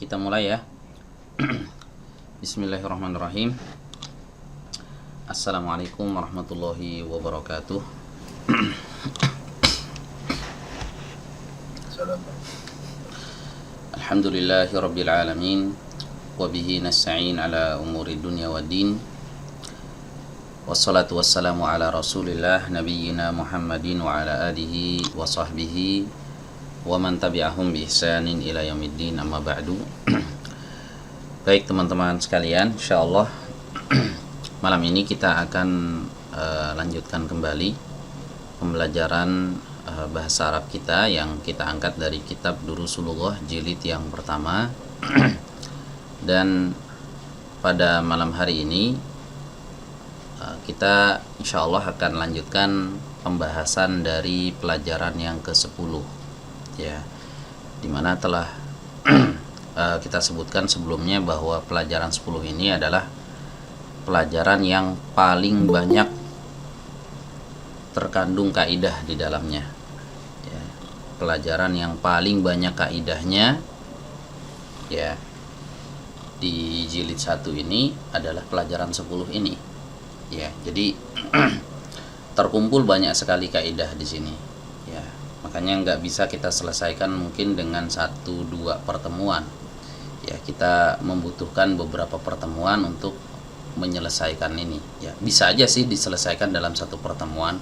kita mulai ya. Bismillahirrahmanirrahim. Assalamualaikum warahmatullahi wabarakatuh. Alhamdulillahi rabbil alamin. Wabihi nasta'in ala umuri dunya waddin. Wassalatu wassalamu ala rasulillah nabiyyina Muhammadin wa ala alihi wa sahbihi wa man tabi'ahum bi ihsanin ila yaumiddin, amma ba'du. Baik teman-teman sekalian, insyaallah malam ini kita akan lanjutkan kembali pembelajaran bahasa Arab kita yang kita angkat dari kitab Durusulullah jilid yang pertama. Dan pada malam hari ini kita insyaallah akan lanjutkan pembahasan dari pelajaran yang ke-10 ya, dimana telah kita sebutkan sebelumnya bahwa pelajaran 10 ini adalah pelajaran yang paling banyak terkandung kaidah di dalamnya ya, pelajaran yang paling banyak kaidahnya ya di jilid 1 ini adalah pelajaran 10 ini ya. Jadi terkumpul banyak sekali kaidah di sini ya, makanya nggak bisa kita selesaikan mungkin dengan 1-2 pertemuan ya, kita membutuhkan beberapa pertemuan untuk menyelesaikan ini ya. Bisa aja sih diselesaikan dalam satu pertemuan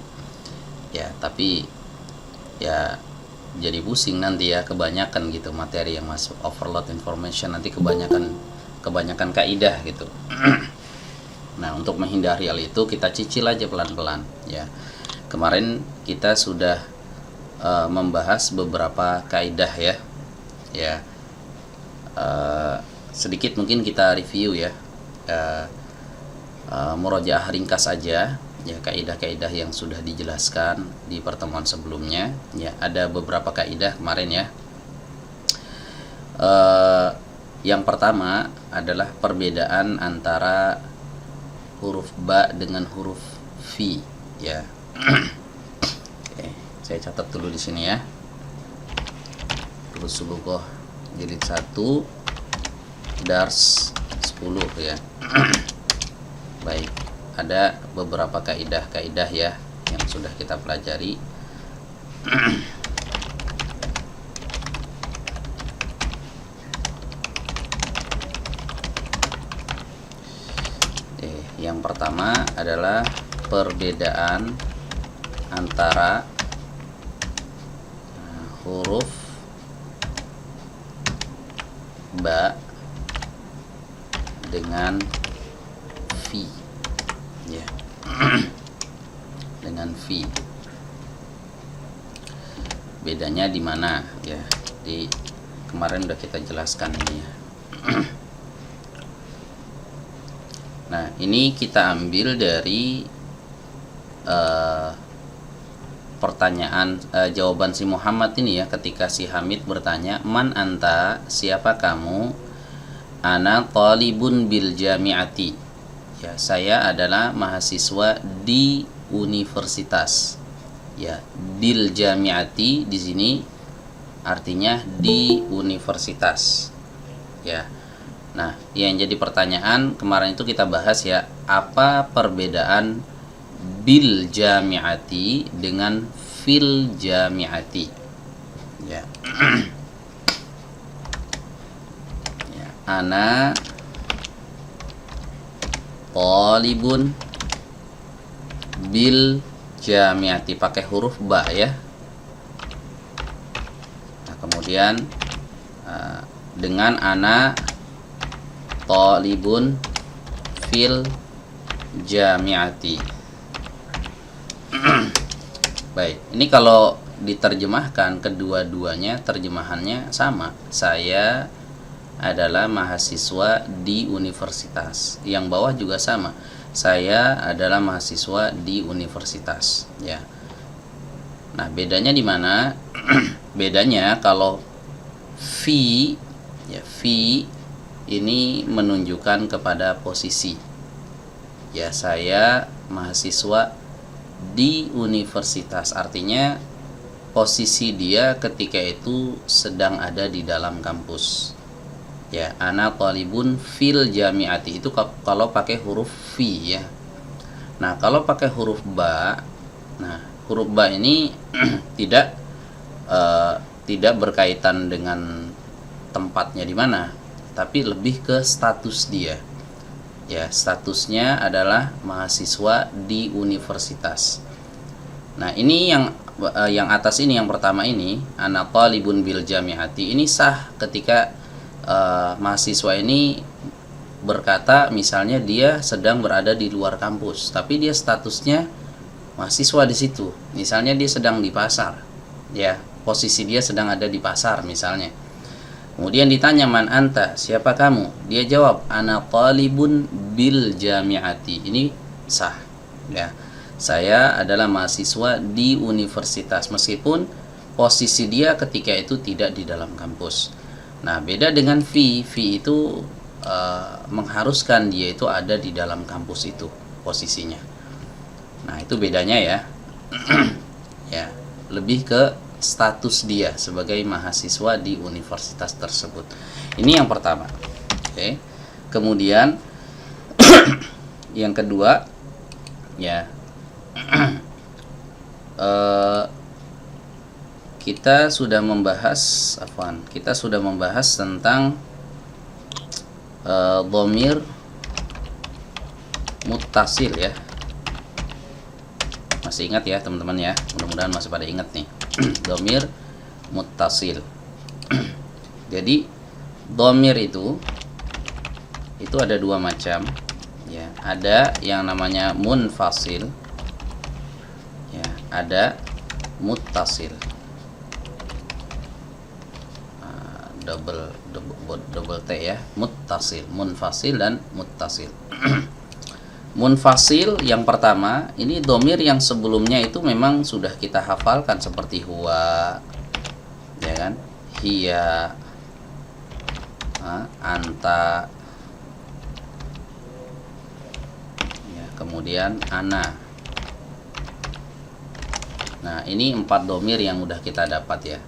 ya, tapi ya jadi pusing nanti ya, kebanyakan gitu materi yang masuk, overload information, nanti kebanyakan kaidah gitu. Nah, untuk menghindari hal itu kita cicil aja pelan-pelan ya. Kemarin kita sudah membahas beberapa kaidah ya sedikit mungkin kita review ya, murojaah ringkas aja ya, kaidah-kaidah yang sudah dijelaskan di pertemuan sebelumnya ya. Ada beberapa kaidah kemarin ya. Yang pertama adalah perbedaan antara huruf ba dengan huruf fi ya. Oke, saya catat dulu di sini ya. Durusulullah jilid 1 dars 10 ya. Baik, ada beberapa kaidah-kaidah ya yang sudah kita pelajari. Yang pertama adalah perbedaan antara huruf ba dengan fi ya. Dengan fi bedanya di mana ya, di kemarin udah kita jelaskan ini ya. Nah, ini kita ambil dari pertanyaan jawaban si Muhammad ini ya, ketika si Hamid bertanya, "Man anta, siapa kamu?" "Ana talibun bil jami'ati." Ya, saya adalah mahasiswa di universitas. Ya, bil jami'ati di sini artinya di universitas. Ya. Nah, yang jadi pertanyaan kemarin itu kita bahas ya, apa perbedaan bil jami'ati dengan fil jami'ati ya. Ya, ana talibun bil jami'ati pakai huruf ba ya. Nah, kemudian dengan ana talibun fil jami'ati. Baik, ini kalau diterjemahkan kedua-duanya terjemahannya sama. Saya adalah mahasiswa di universitas. Yang bawah juga sama. Saya adalah mahasiswa di universitas ya. Nah, bedanya di mana? Bedanya kalau fi ya, fi ini menunjukkan kepada posisi ya, saya mahasiswa di universitas, artinya posisi dia ketika itu sedang ada di dalam kampus Ya, ana talibun fil jami'ati itu kalau pakai huruf fi ya. Nah, kalau pakai huruf ba, nah huruf ba ini tidak tidak berkaitan dengan tempatnya di mana, tapi lebih ke status dia. Ya, statusnya adalah mahasiswa di universitas. Nah, ini yang atas ini, yang pertama ini, ana talibun bil jami'ati, ini sah ketika mahasiswa ini berkata misalnya dia sedang berada di luar kampus, tapi dia statusnya mahasiswa di situ. Misalnya dia sedang di pasar, ya, posisi dia sedang ada di pasar misalnya. Kemudian ditanya, man anta, siapa kamu? Dia jawab, ana talibun bil jami'ati. Ini sah, ya. Saya adalah mahasiswa di universitas, meskipun posisi dia ketika itu tidak di dalam kampus. Nah, beda dengan fi itu mengharuskan dia itu ada di dalam kampus itu posisinya. Nah, itu bedanya ya. Ya, lebih ke status dia sebagai mahasiswa di universitas tersebut. Ini yang pertama. Oke. Kemudian yang kedua, ya, kita sudah membahas tentang dhamir muttasil ya. Masih ingat ya teman-teman ya? Mudah-mudahan masih pada ingat nih. Dhamir muttasil. Jadi dhamir itu ada dua macam ya. Ada yang namanya munfasil, ya, ada muttasil. Double T ya, muttasil, munfasil dan muttasil. Munfasil yang pertama, ini domir yang sebelumnya itu memang sudah kita hafalkan seperti huwa, ya kan, hiya, anta, ya, kemudian ana. Nah, ini 4 domir yang udah kita dapat ya.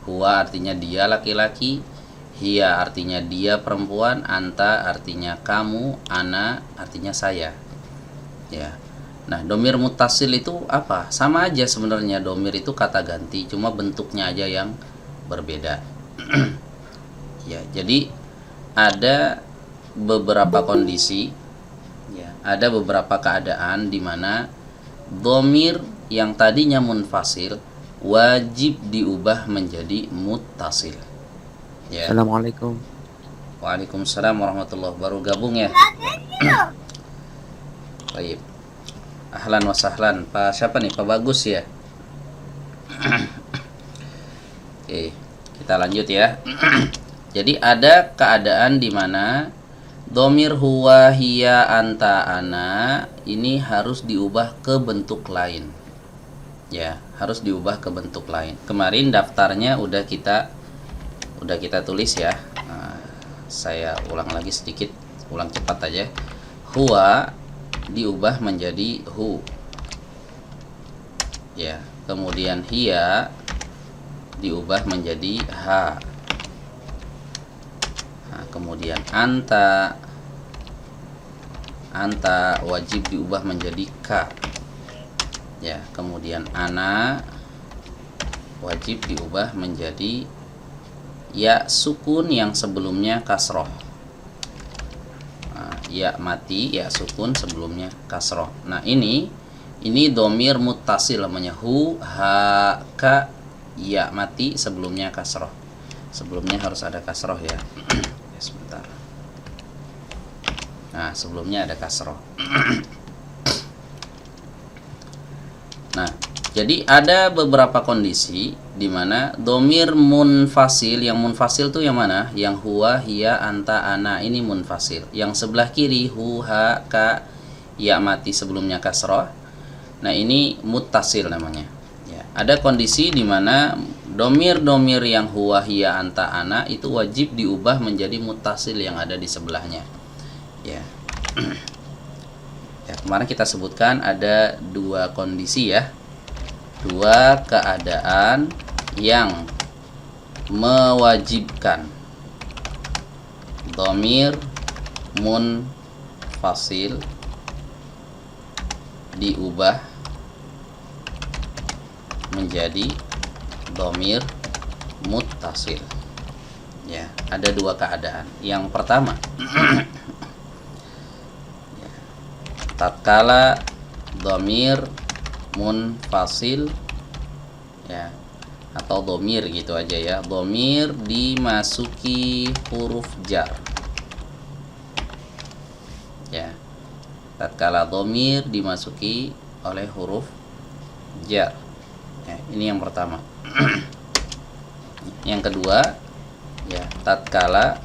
Huwa artinya dia laki-laki, hiya artinya dia perempuan, anta artinya kamu, ana artinya saya. Ya. Nah, domir muttasil itu apa? Sama aja sebenarnya, domir itu kata ganti, cuma bentuknya aja yang berbeda. Ya, jadi ada beberapa kondisi, ya, ada beberapa keadaan di mana domir yang tadinya munfasil wajib diubah menjadi muttasil. Ya. Assalamualaikum. Waalaikumsalam warahmatullahi wabarakatuh. Baru gabung ya. Baik. Ahlan wa sahlan. Pak siapa nih? Pak Bagus ya. Oke, kita lanjut ya. Jadi ada keadaan di mana domir huwa, hiya, anta, ana ini harus diubah ke bentuk lain. Ya, harus diubah ke bentuk lain. Kemarin daftarnya udah kita tulis ya. Nah, saya ulang lagi sedikit, ulang cepat aja. Huwa diubah menjadi hu. Ya, kemudian hiya diubah menjadi ha. Nah, kemudian anta wajib diubah menjadi ka. Ya, kemudian ana wajib diubah menjadi ya sukun yang sebelumnya kasroh. Nah, ya mati, ya sukun sebelumnya kasroh. Nah, ini domir muttasil namanya, hu, ha, ka, ya mati sebelumnya kasroh. Sebelumnya harus ada kasroh ya. Sebentar. Nah, sebelumnya ada kasroh. Nah, jadi ada beberapa kondisi di mana domir munfasil, yang munfasil tuh yang mana? Yang huwa, hiya, anta, ana, ini munfasil. Yang sebelah kiri hu, ha, ka, ya mati sebelumnya kasroh. Nah, ini muttasil namanya. Ya, ada kondisi di mana domir yang huwa, hiya, anta, ana itu wajib diubah menjadi muttasil yang ada di sebelahnya. Ya. Ya, kemarin kita sebutkan ada 2 kondisi ya. 2 keadaan yang mewajibkan dhamir munfasil diubah menjadi dhamir muttasil. Ya, ada dua keadaan. Yang pertama, ya, tatkala dhamir munfasil, ya, atau dhamir gitu aja ya, dhamir dimasuki huruf jar. Ya, tatkala dhamir dimasuki oleh huruf jar. Ya, ini yang pertama. Yang kedua, ya, tatkala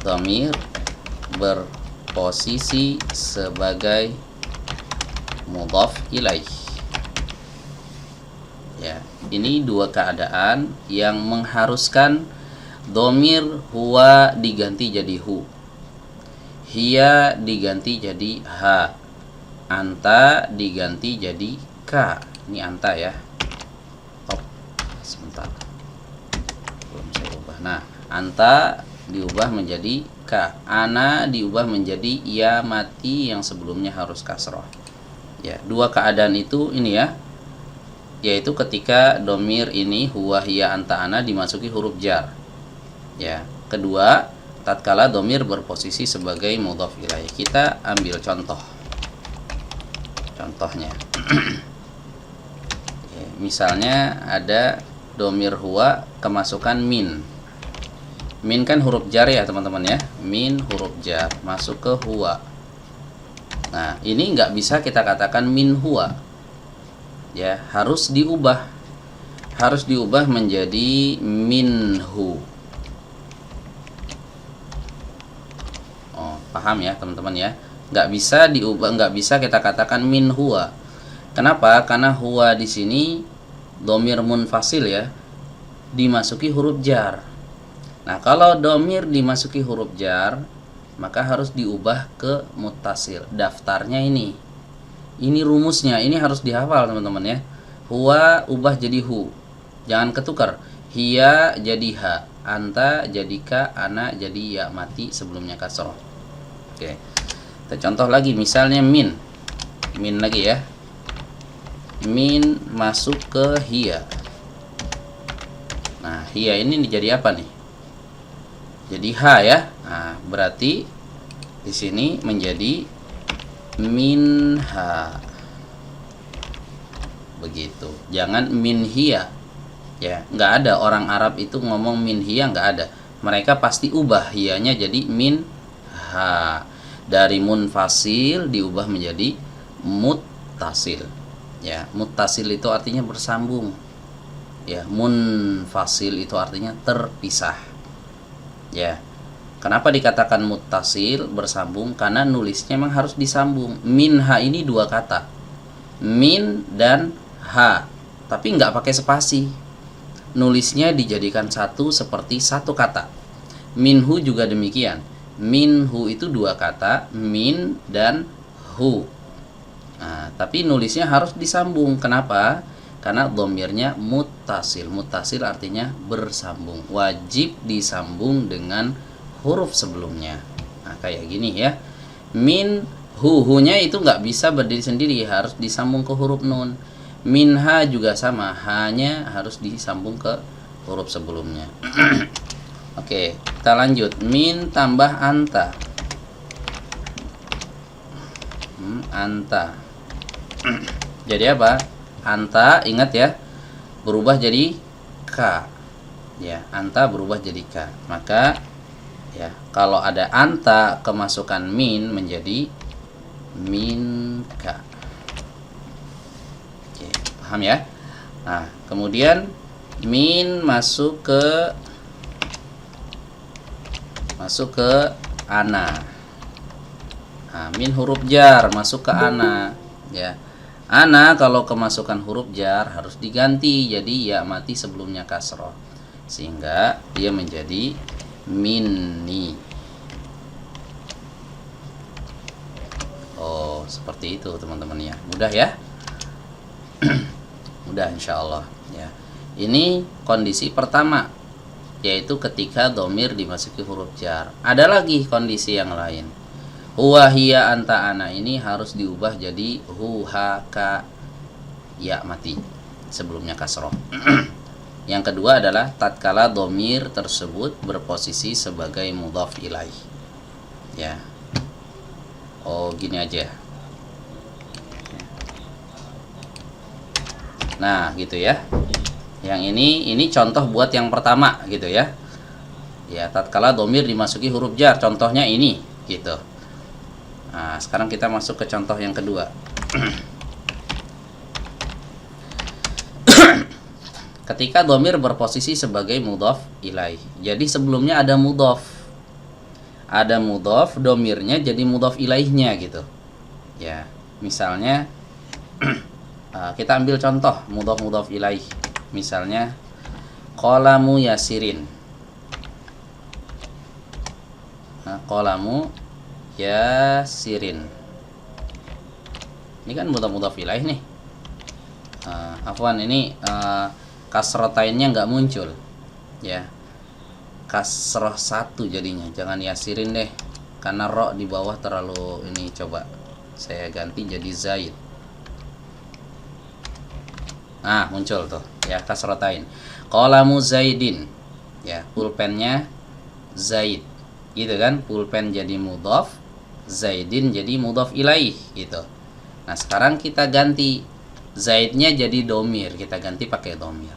dhamir berposisi sebagai mudhaf ilaih. Ya, ini dua keadaan yang mengharuskan dhamir huwa diganti jadi hu, hiya diganti jadi ha, anta diganti jadi ka. Ini anta ya. Top. Sebentar. Belum saya ubah. Nah, anta diubah menjadi ka, ana diubah menjadi ya mati yang sebelumnya harus kasroh. Ya, dua keadaan itu ini ya, yaitu ketika domir ini huwa hiya anta ana dimasuki huruf jar. Ya, kedua, tatkala domir berposisi sebagai mudhaf ilaih. Kita ambil contoh. Contohnya, ya, misalnya ada domir huwa kemasukan min. Min kan huruf jar ya teman-teman ya, min huruf jar masuk ke huwa. Nah, ini nggak bisa kita katakan min huwa, ya, harus diubah menjadi minhu. Oh, paham ya teman-teman ya, nggak bisa diubah, nggak bisa kita katakan min huwa. Kenapa? Karena huwa di sini domir munfasil ya, dimasuki huruf jar. Nah, kalau domir dimasuki huruf jar, maka harus diubah ke muttasil. Daftarnya ini rumusnya, ini harus dihafal teman-teman ya. Huwa ubah jadi hu, jangan ketukar. Hiya jadi ha, anta jadi ka, ana jadi ya mati sebelumnya kasroh. Oke, kita contoh lagi, misalnya min lagi ya, min masuk ke hiya. Nah, hiya ini jadi apa nih? Jadi ha ya. Nah, berarti di sini menjadi minha. Begitu. Jangan minhiya. Ya, nggak ada orang Arab itu ngomong minhiya, nggak ada. Mereka pasti ubah hiyanya jadi minha. Dari munfasil diubah menjadi muttasil. Ya, muttasil itu artinya bersambung. Ya, munfasil itu artinya terpisah. Ya, kenapa dikatakan muttasil bersambung? Karena nulisnya memang harus disambung. Minha ini dua kata, min dan ha, tapi nggak pakai spasi. Nulisnya dijadikan satu seperti satu kata. Minhu juga demikian. Minhu itu dua kata, min dan hu. Nah, tapi nulisnya harus disambung. Kenapa? Karena dhamirnya muttasil. Muttasil artinya bersambung, wajib disambung dengan huruf sebelumnya. Nah, kayak gini ya, min hu-nya itu nggak bisa berdiri sendiri, harus disambung ke huruf nun. Minha juga sama, hanya harus disambung ke huruf sebelumnya. Oke, kita lanjut. Min tambah anta. Anta. Jadi apa? Anta, ingat ya, berubah jadi ka. Ya, anta berubah jadi ka. Maka ya, kalau ada anta kemasukan min menjadi minka. Oke, paham ya? Nah, kemudian min masuk ke ana. Nah, min huruf jar masuk ke ana, ya. Ana kalau kemasukan huruf jar harus diganti jadi ya mati sebelumnya kasroh, sehingga dia menjadi minni. Oh, seperti itu teman-teman ya. Mudah ya. Mudah insya Allah ya. Ini kondisi pertama yaitu ketika domir dimasuki huruf jar. Ada lagi kondisi yang lain. Huwa hiya anta ana ini harus diubah jadi hu ha ka ya mati sebelumnya kasroh. Yang kedua adalah tatkala domir tersebut berposisi sebagai mudhaf ilaih. Ya. Oh, gini aja. Nah, gitu ya. Yang ini contoh buat yang pertama gitu ya. Ya, tatkala domir dimasuki huruf jar, contohnya ini gitu. Nah, sekarang kita masuk ke contoh yang kedua. Ketika domir berposisi sebagai mudhaf ilaih. Jadi sebelumnya ada mudhaf. Ada mudhaf, domirnya jadi mudhaf ilaihnya gitu. Ya, misalnya kita ambil contoh mudhaf ilaih. Misalnya qalamu yasirin. Nah, qalamu yasirin. Ini kan mudhaf ilaih nih. Afwan, ini kasrotainnya nggak muncul. Ya. Kasroh 1 jadinya. Jangan yasirin deh. Karena ro di bawah terlalu ini, coba saya ganti jadi zaid. Nah, muncul tuh ya kasrotain. Qalamu zaidin. Ya, pulpennya zaid. Gitu kan? Pulpen jadi mudhaf, zaidin jadi mudhaf ilaih gitu. Nah, sekarang kita ganti zaidnya jadi domir, kita ganti pakai domir.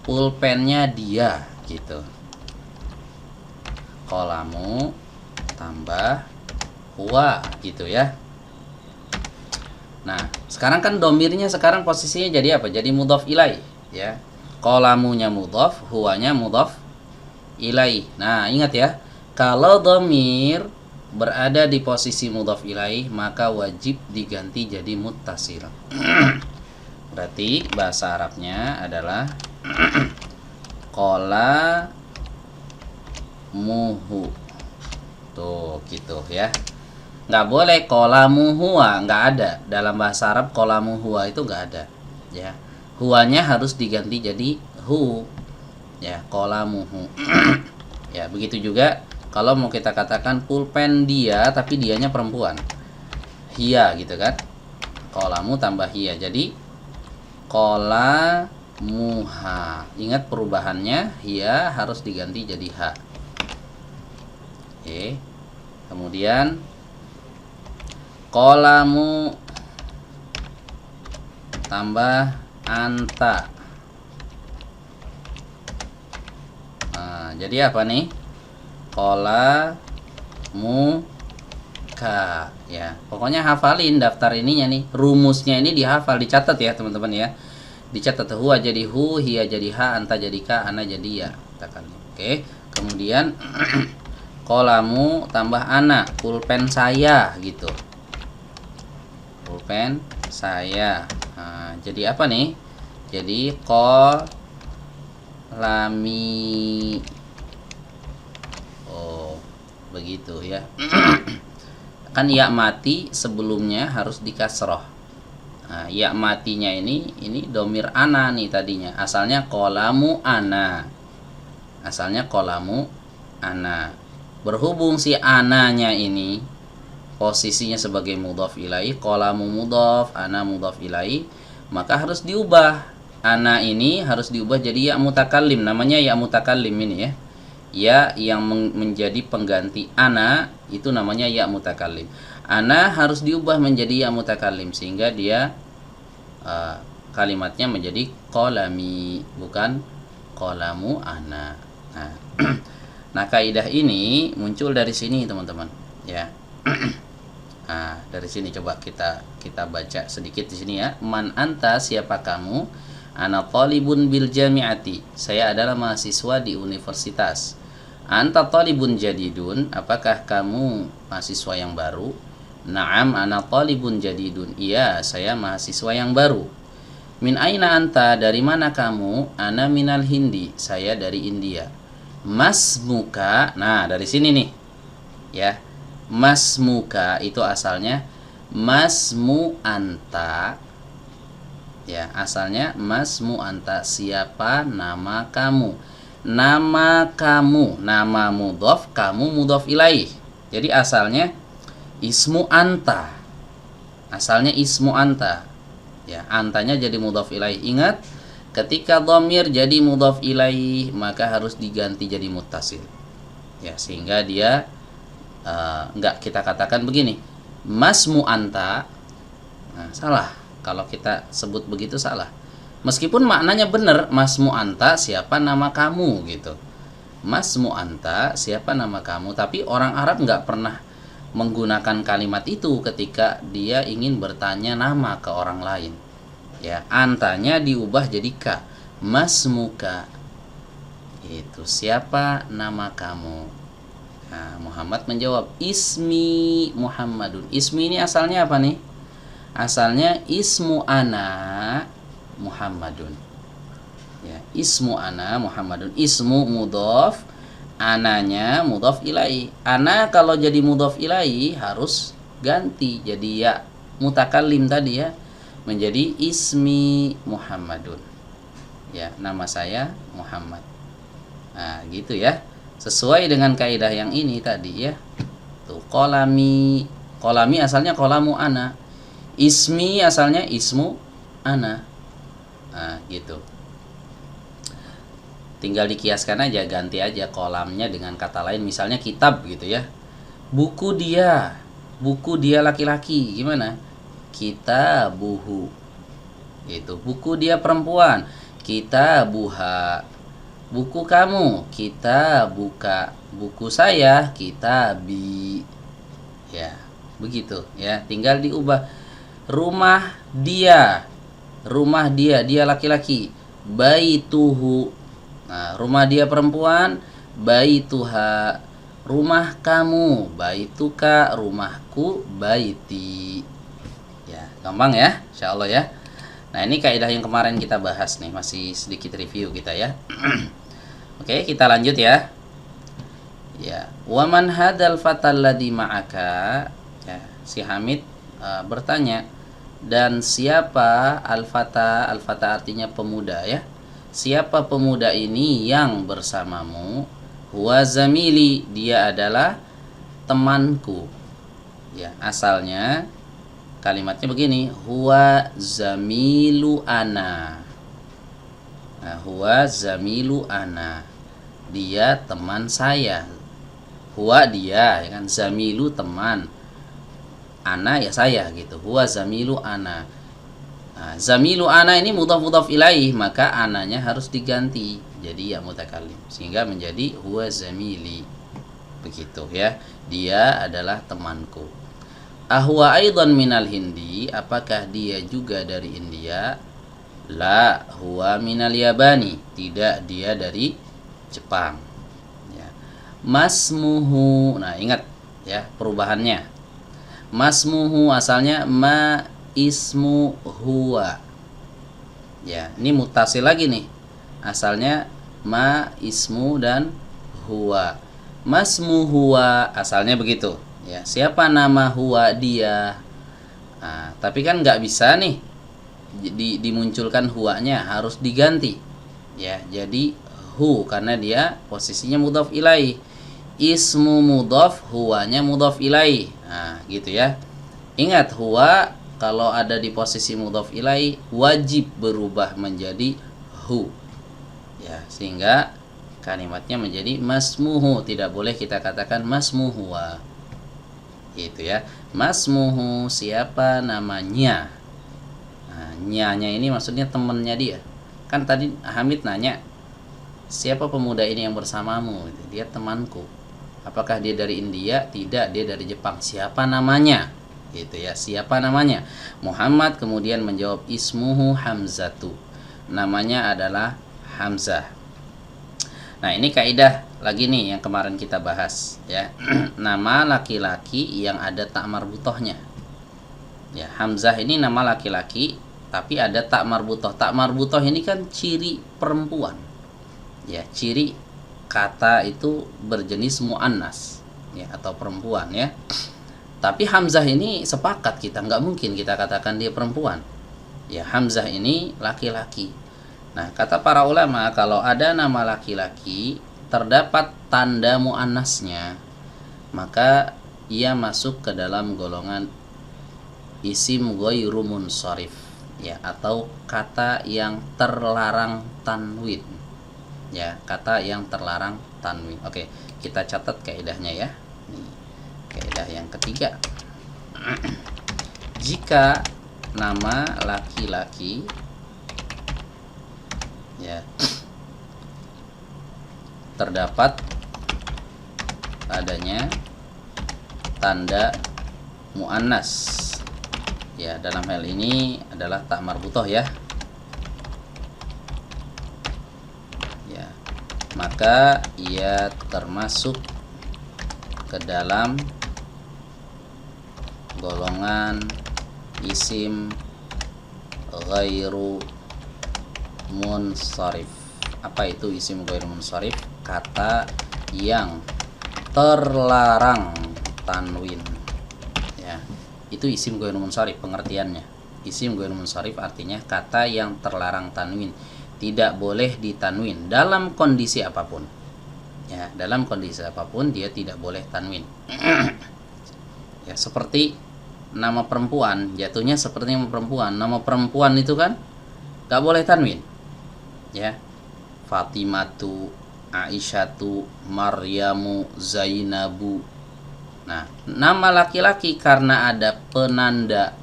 Pulpennya dia gitu. Qalamu tambah huwa gitu ya. Nah, sekarang kan domirnya sekarang posisinya jadi apa? Jadi mudhaf ilaih, ya. Qalamunya mudhaf, huwanya mudhaf ilaih. Nah, ingat ya, kalau domir berada di posisi mudhaf ilaih, maka wajib diganti jadi muttasil. Berarti bahasa Arabnya adalah qalamuhu. Tuh, gitu ya. Nggak boleh qalamu huwa, nggak ada dalam bahasa Arab. Qalamu huwa itu nggak ada ya, huwanya harus diganti jadi hu ya, qalamuhu. Ya, begitu juga kalau mau kita katakan pulpen dia tapi dianya perempuan, hiya gitu kan, qalamu tambah hiya jadi qalamuha. Ingat perubahannya, hiya harus diganti jadi ha. Oke, kemudian qalamu tambah anta. Nah, jadi apa nih? Qalamu ka ya. Pokoknya hafalin daftar ininya nih. Rumusnya ini dihafal, dicatat ya teman-teman ya. Dicatat, huwa jadi hu, hiya jadi ha, anta jadi ka, ana jadi ya. Katakan. Oke. Kemudian qalamu tambah ana, pulpen saya gitu. Pulpen saya. Nah, jadi apa nih? Jadi qalami. Oh, begitu ya. Kan ya mati sebelumnya harus dikasroh. Nah, ya matinya ini domir ana nih tadinya. Asalnya qalamu ana. Asalnya qalamu ana. Berhubung si ananya ini posisinya sebagai mudhaf ilaih, qalamu mudhaf, ana mudhaf ilaih, maka harus diubah. Ana ini harus diubah jadi ya mutakallim, namanya ya mutakallim ini ya. Ya yang menjadi pengganti ana itu namanya ya mutakallim. Ana harus diubah menjadi ya mutakallim sehingga dia kalimatnya menjadi qalami, bukan qalamu ana. Nah, nah kaidah ini muncul dari sini teman-teman ya. Nah, dari sini coba kita baca sedikit di sini ya. Man anta, siapa kamu? Ana talibun bil jami'ati. Saya adalah mahasiswa di universitas. Anta talibun jadidun, apakah kamu mahasiswa yang baru? Naam, ana talibun jadidun. Iya, saya mahasiswa yang baru. Min aina anta, dari mana kamu? Ana minal Hindi, saya dari India. Mas muka, nah dari sini nih ya. Mas muka itu asalnya masmu anta ya, asalnya masmu anta, siapa nama kamu. nama kamu, nama mudhof, kamu mudhof ilaih. Jadi asalnya ismu anta. Asalnya ismu anta. Ya, antanya jadi mudhof ilaih. Ingat, ketika dhamir jadi mudhof ilaih, maka harus diganti jadi muttasil. Ya, sehingga dia enggak kita katakan begini, masmu anta. Nah, salah. Kalau kita sebut begitu salah. Meskipun maknanya benar, masmu anta, siapa nama kamu gitu. Masmu anta, siapa nama kamu. Tapi orang Arab nggak pernah menggunakan kalimat itu ketika dia ingin bertanya nama ke orang lain. Ya, antanya diubah jadi ka. Masmuka. Itu siapa nama kamu. Nah, Muhammad menjawab, ismi Muhammadun. Ismi ini asalnya apa nih? Asalnya ismu ana Muhammadun. Ya, ismu ana Muhammadun. Ismu mudhof, ananya mudhof ilai. Ana kalau jadi mudhof ilai harus ganti jadi ya mutakallim tadi ya, menjadi ismi Muhammadun. Ya, nama saya Muhammad. Nah, gitu ya. Sesuai dengan kaidah yang ini tadi ya. Tuh, kolami. Kolami asalnya kolamu ana. Ismi asalnya ismu ana. Nah, gitu. Tinggal dikiaskan aja, ganti aja kolamnya dengan kata lain, misalnya kitab gitu ya. Buku dia laki-laki, gimana? Kitabuhu. Itu. Buku dia perempuan, kitabuha. Buku kamu, kitabuka. Buku saya, kitabi. Ya, begitu ya. Tinggal diubah. Rumah dia laki-laki, baituhu. Nah, rumah dia perempuan, baituha. Rumah kamu, baituka. Rumahku, baiti. Ya, gampang ya, insyaallah ya. Nah, ini kaidah yang kemarin kita bahas nih, masih sedikit review kita ya. Oke, kita lanjut ya. Ya, waman hadal fatal ladzi ma'aka. Ya, si Hamid bertanya, dan siapa al-fata? Al-fata artinya pemuda ya. Siapa pemuda ini yang bersamamu? Huwa zamili, dia adalah temanku. Ya, asalnya kalimatnya begini, huwa zamilu ana. Nah, huwa zamilu ana. Dia teman saya. Huwa dia, ya kan, zamilu teman. Ana ya saya gitu. Huwa zamilu ana. Nah, zamilu ana ini mudhaf ilaih, maka ananya harus diganti jadi ya mutakallim sehingga menjadi huwa zamili. Begitu ya. Dia adalah temanku. Ahwa aidan minal Hindi, apakah dia juga dari India? La huwa minal Yabani, tidak, dia dari Jepang. Ya. Masmuhu, nah ingat ya perubahannya. Masmuhu asalnya ma ismu huwa. Ya, ini mutasi lagi nih. Asalnya ma ismu dan huwa. Masmu huwa asalnya begitu. Ya, siapa nama huwa? Dia. Nah, tapi kan nggak bisa nih dimunculkan huwanya, harus diganti. Ya, jadi hu karena dia posisinya mudhaf ilaih. Ismu mudhaf, huwanya mudhaf ilaih. Nah, gitu ya. Ingat, huwa kalau ada di posisi mudhaf ilaih wajib berubah menjadi hu. Ya, sehingga kalimatnya menjadi masmuhu, tidak boleh kita katakan masmuhuwa. Gitu ya. Masmuhu, siapa namanya? Nah, nyanya ini maksudnya temannya dia. Kan tadi Hamid nanya, siapa pemuda ini yang bersamamu? Dia temanku. Apakah dia dari India? Tidak, dia dari Jepang. Siapa namanya? Gitu ya. Siapa namanya? Muhammad, kemudian menjawab ismuhu Hamzatu. Namanya adalah Hamzah. Nah, ini kaidah lagi nih yang kemarin kita bahas ya. Nama laki-laki yang ada tak marbutohnya. Ya, Hamzah ini nama laki-laki tapi ada tak marbutoh. Tak marbutoh ini kan ciri perempuan. Ya, ciri kata itu berjenis muannas ya atau perempuan ya. Tapi Hamzah ini sepakat kita nggak mungkin kita katakan dia perempuan. Ya, Hamzah ini laki-laki. Nah, kata para ulama, kalau ada nama laki-laki terdapat tanda muannasnya, maka ia masuk ke dalam golongan isim ghairu munsharif, ya, atau kata yang terlarang tanwin. Ya, kata yang terlarang tanwin. Oke, kita catat kaidahnya ya. Nih, kaidah yang ketiga. Jika nama laki-laki, ya, terdapat adanya tanda muannas, ya, dalam hal ini adalah tak marbutoh ya, ya, maka ia termasuk ke dalam golongan isim ghairu munsharif. Apa itu isim ghairu munsharif? Kata yang terlarang tanwin, ya, itu isim ghairu munsharif pengertiannya. Isim ghairu munsharif artinya kata yang terlarang tanwin, tidak boleh ditanwin dalam kondisi apapun, ya, dalam kondisi apapun dia tidak boleh tanwin. Ya, seperti nama perempuan, jatuhnya seperti nama perempuan. Nama perempuan itu kan gak boleh tanwin, ya. Fatimatu, Aisyatu, Maryamu, Zainabu. Nah, nama laki-laki karena ada penanda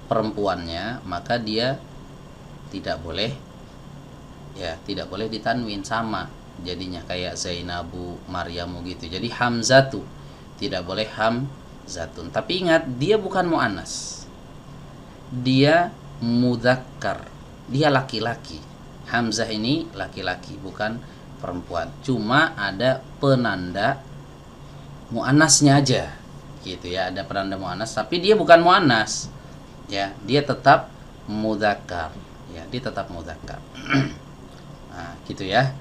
perempuannya, maka dia tidak boleh, ya, tidak boleh ditanwin, sama jadinya kayak Zainabu, Maryamu gitu. Jadi hamzatu tidak boleh hamzatun. Tapi ingat, dia bukan muannas, dia mudzakkar, dia laki-laki. Hamzah ini laki-laki, bukan perempuan. Cuma ada penanda muannasnya aja, gitu ya. Ada penanda muannas, tapi dia bukan muannas, ya. Dia tetap mudzakkar, ya. Dia tetap mudzakkar. Nah, gitu ya.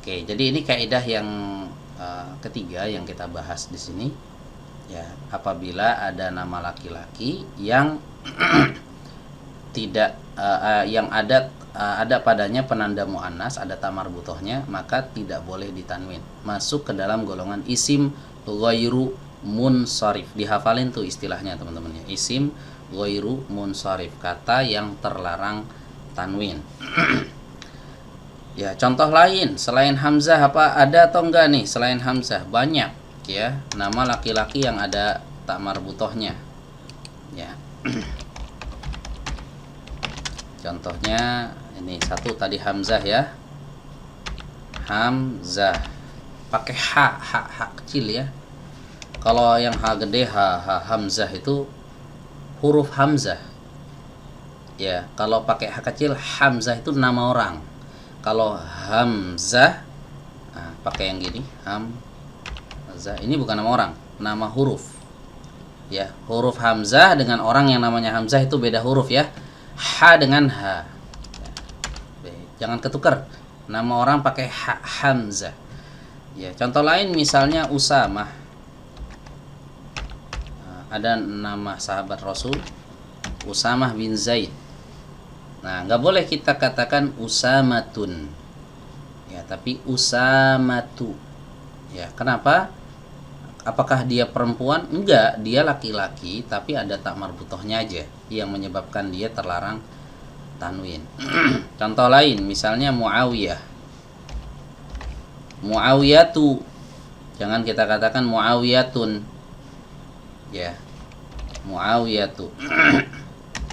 Oke, jadi ini kaidah yang ketiga yang kita bahas di sini, ya. Apabila ada nama laki-laki yang tidak yang ada padanya penanda muannas, ada tamar butohnya, maka tidak boleh ditanwin, masuk ke dalam golongan isim ghairu munsharif. Dihafalin tuh istilahnya teman-teman ya, isim ghairu munsharif, kata yang terlarang tanwin. Ya, contoh lain selain hamzah apa ada atau enggak nih? Selain hamzah banyak ya nama laki-laki yang ada tamar butohnya, ya. Contohnya ini satu tadi hamzah ya, hamzah pakai h kecil ya. Kalau yang h gede hamzah itu huruf hamzah, ya. Kalau pakai h kecil hamzah itu nama orang. Kalau hamzah, nah, pakai yang gini hamzah, ini bukan nama orang, nama huruf, ya. Huruf hamzah dengan orang yang namanya hamzah itu beda huruf ya. H dengan H, jangan ketukar. Nama orang pakai H, hamzah, ya. Contoh lain misalnya Usamah. Ada nama sahabat Rasul Usamah bin Zaid. Nah, nggak boleh kita katakan Usamatun, ya, tapi Usamatu, ya. Kenapa? Apakah dia perempuan? Enggak, dia laki-laki, tapi ada tak marbutohnya aja yang menyebabkan dia terlarang tanwin. Contoh lain misalnya Muawiyah, Muawiyatu, jangan kita katakan Muawiyatun, ya, Muawiyatu.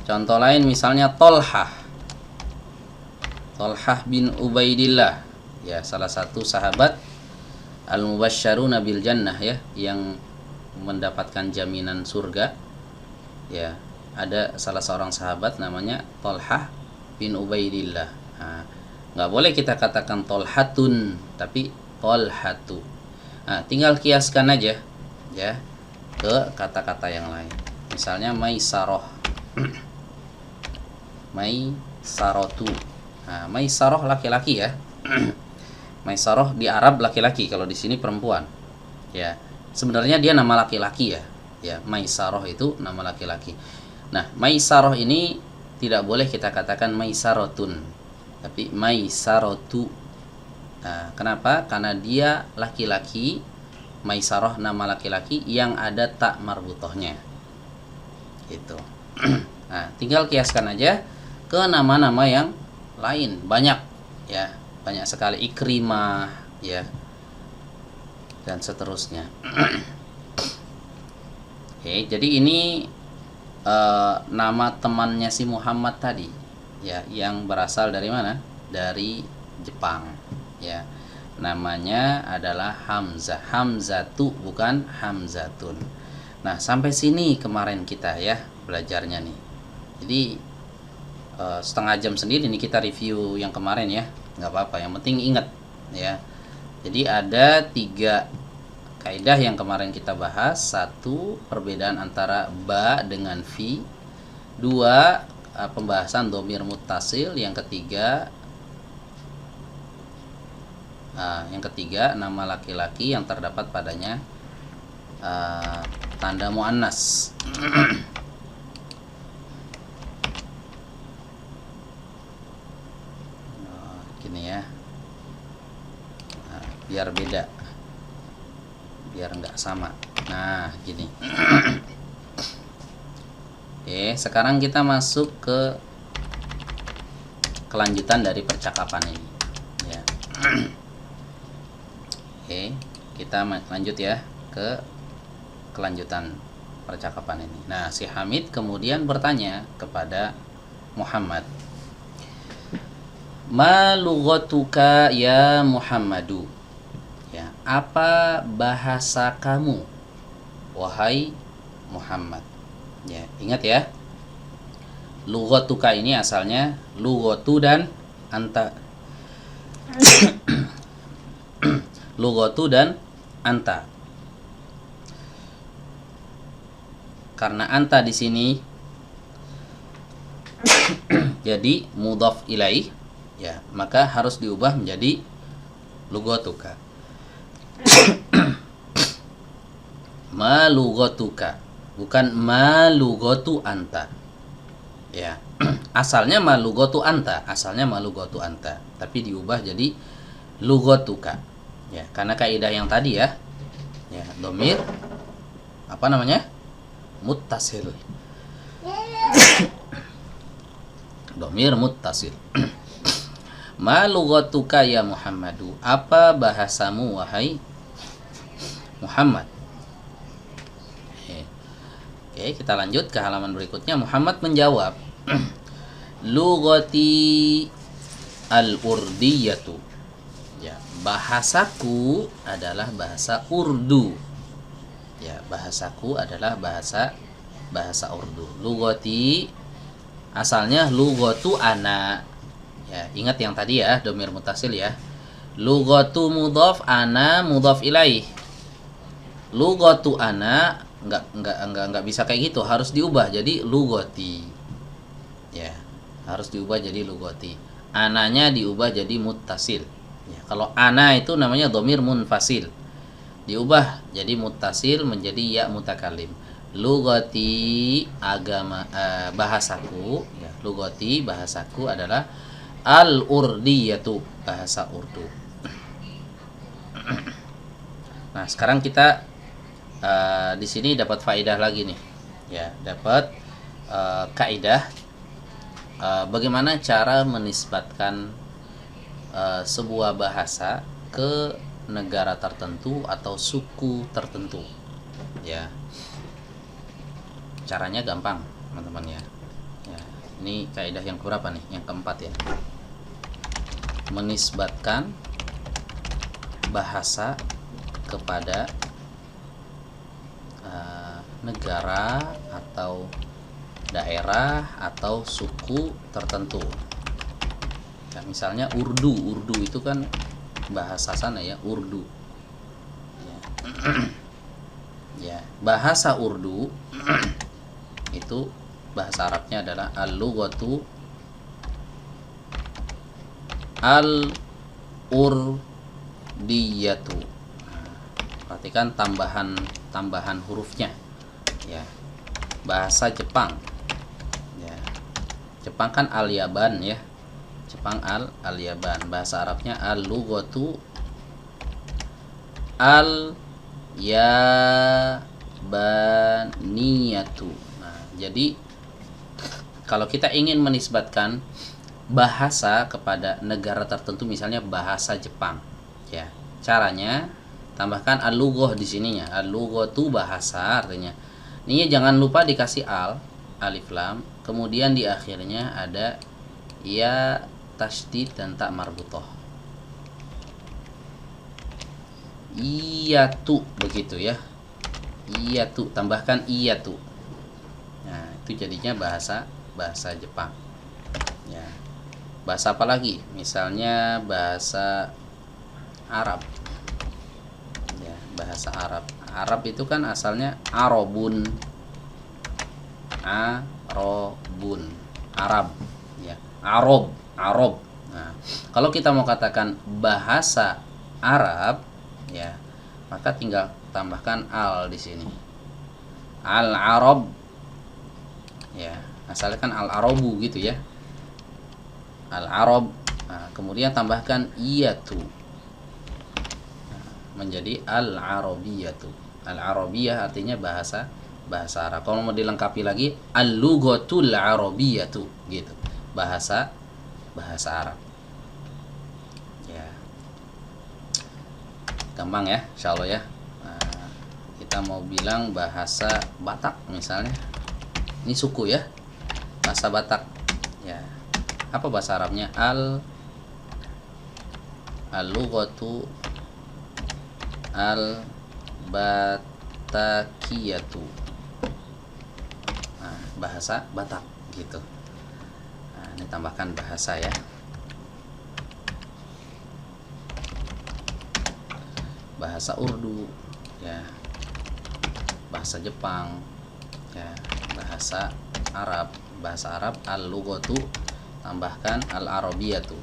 Contoh lain misalnya Tolhah, Tolhah bin Ubaidillah, ya, salah satu sahabat al-mubasysyaruna bil jannah ya, yang mendapatkan jaminan surga, ya. Ada salah seorang sahabat namanya Tolhah bin Ubaidillah. Nah, nggak boleh kita katakan Tolhatun, tapi Tolhatu. Nah, tinggal kiaskan aja ya ke kata-kata yang lain. Misalnya Maisaroh, Maisarotu. Nah, Maisaroh laki-laki ya. Maisaroh di Arab laki-laki, kalau di sini perempuan, ya. Sebenarnya dia nama laki-laki ya, ya. Maisaroh itu nama laki-laki. Nah, Maisaroh ini tidak boleh kita katakan Maisarotun, tapi Maisaratu. Nah, kenapa? Karena dia laki-laki, Maisarah nama laki-laki yang ada tak marbutohnya. Gitu. Nah, tinggal kiaskan aja ke nama-nama yang lain, banyak ya, banyak sekali, Ikrimah ya, dan seterusnya. Oke, jadi ini nama temannya si Muhammad tadi ya, yang berasal dari mana? Dari Jepang ya. Namanya adalah Hamzah. Hamzatu, bukan Hamzatun. Nah, sampai sini kemarin kita ya belajarnya nih. Jadi setengah jam sendiri nih kita review yang kemarin ya, nggak apa-apa, yang penting ingat ya. Jadi ada 3 kaidah yang kemarin kita bahas. 1, perbedaan antara ba dengan fi. 2, pembahasan dhamir muttasil. Yang ketiga, nama laki-laki yang terdapat padanya tanda muannas. Gini ya, biar beda, biar nggak sama. Nah, gini. Oke, sekarang kita masuk ke kelanjutan dari percakapan ini ya. Oke, kita lanjut ya ke kelanjutan percakapan ini. Nah, si Hamid kemudian bertanya kepada Muhammad, ma lughatuka ya Muhammadu? Ya, apa bahasa kamu wahai Muhammad? Ya, ingat ya. Lughatuka ini asalnya lughatu dan anta. Lughatu dan anta. Karena anta di sini jadi mudhaf ilaih ya, maka harus diubah menjadi lughatuka. Ma lughatuka, bukan ma lughatu anta. Ya. Asalnya ma lughatu anta, tapi diubah jadi lughatuka. Ya, karena kaidah yang tadi ya. Ya, dhamir apa namanya? Muttasil. Dhamir muttasil. Ma lughatuka ya Muhammadu? Apa bahasamu wahai Muhammad? Oke, kita lanjut ke halaman berikutnya. Muhammad menjawab, lughati al-urdiyatu. Ya, bahasaku adalah bahasa Urdu. Ya, bahasaku adalah bahasa Urdu. Lughati asalnya lughatu ana. Ya, ingat yang tadi ya, dhamir muttasil ya. Lughatu mudhaf, ana mudhaf ilaih. Lughatu ana enggak bisa kayak gitu, harus diubah jadi lughati. Ya, harus diubah jadi lughati. Ananya diubah jadi muttasil. Ya, kalau ana itu namanya dhamir munfasil. Diubah jadi muttasil menjadi ya mutakallim. Lughati bahasaku, ya, lughati bahasaku adalah al-urdiyatu, bahasa Urdu. Nah, sekarang kita di sini dapat faedah lagi nih. Ya, dapat kaidah bagaimana cara menisbatkan sebuah bahasa ke negara tertentu atau suku tertentu. Ya. Caranya gampang, teman-teman ya. Ya, ini kaidah yang keberapa nih? Yang keempat ya. Menisbatkan bahasa kepada negara atau daerah atau suku tertentu. Ya, misalnya Urdu itu kan bahasa sana ya, Urdu. Ya. Ya, bahasa Urdu itu bahasa Arabnya adalah al-lughatu al-urdiyatu. Perhatikan tambahan hurufnya. Ya. Bahasa Jepang. Ya. Jepang kan al-Yaban ya. Jepang al-Yaban. Bahasa Arabnya al-lughatu al-yabaniyatu. Nah, jadi kalau kita ingin menisbatkan bahasa kepada negara tertentu, misalnya bahasa Jepang, ya, caranya tambahkan al-lughah di sininya. Al-lughatu bahasa, artinya. Ini jangan lupa dikasih alif lam, kemudian di akhirnya ada ya tasydid dan tak marbutah. Iyatu, begitu ya. Iyatu, tambahkan iyatu. Nah, itu jadinya bahasa Jepang. Ya. Bahasa apa lagi? Misalnya bahasa Arab. Ya, bahasa Arab. Arab itu kan asalnya Arabun. Arab, ya. Arab. Nah, kalau kita mau katakan bahasa Arab, ya, maka tinggal tambahkan al di sini. Al-Arab. Ya, asalnya kan al-Arabu gitu ya. Al-Arab. Nah, kemudian tambahkan iyatu. Nah, menjadi al-Arabiyatu. Al-Arabiyah artinya bahasa Arab. Kalau mau dilengkapi lagi, al-lughatul arabiyatu gitu. Bahasa Arab. Ya. Gampang ya, insyaallah ya. Nah, kita mau bilang bahasa Batak misalnya. Ini suku ya. Bahasa Batak. Ya. Apa bahasa Arabnya? Al-lughatu al-batakiyatu. Nah, bahasa Batak gitu. Nah, ini tambahkan bahasa ya. Bahasa Urdu ya. Bahasa Jepang ya. Bahasa Arab al-lughatu, tambahkan al-arabiyatu.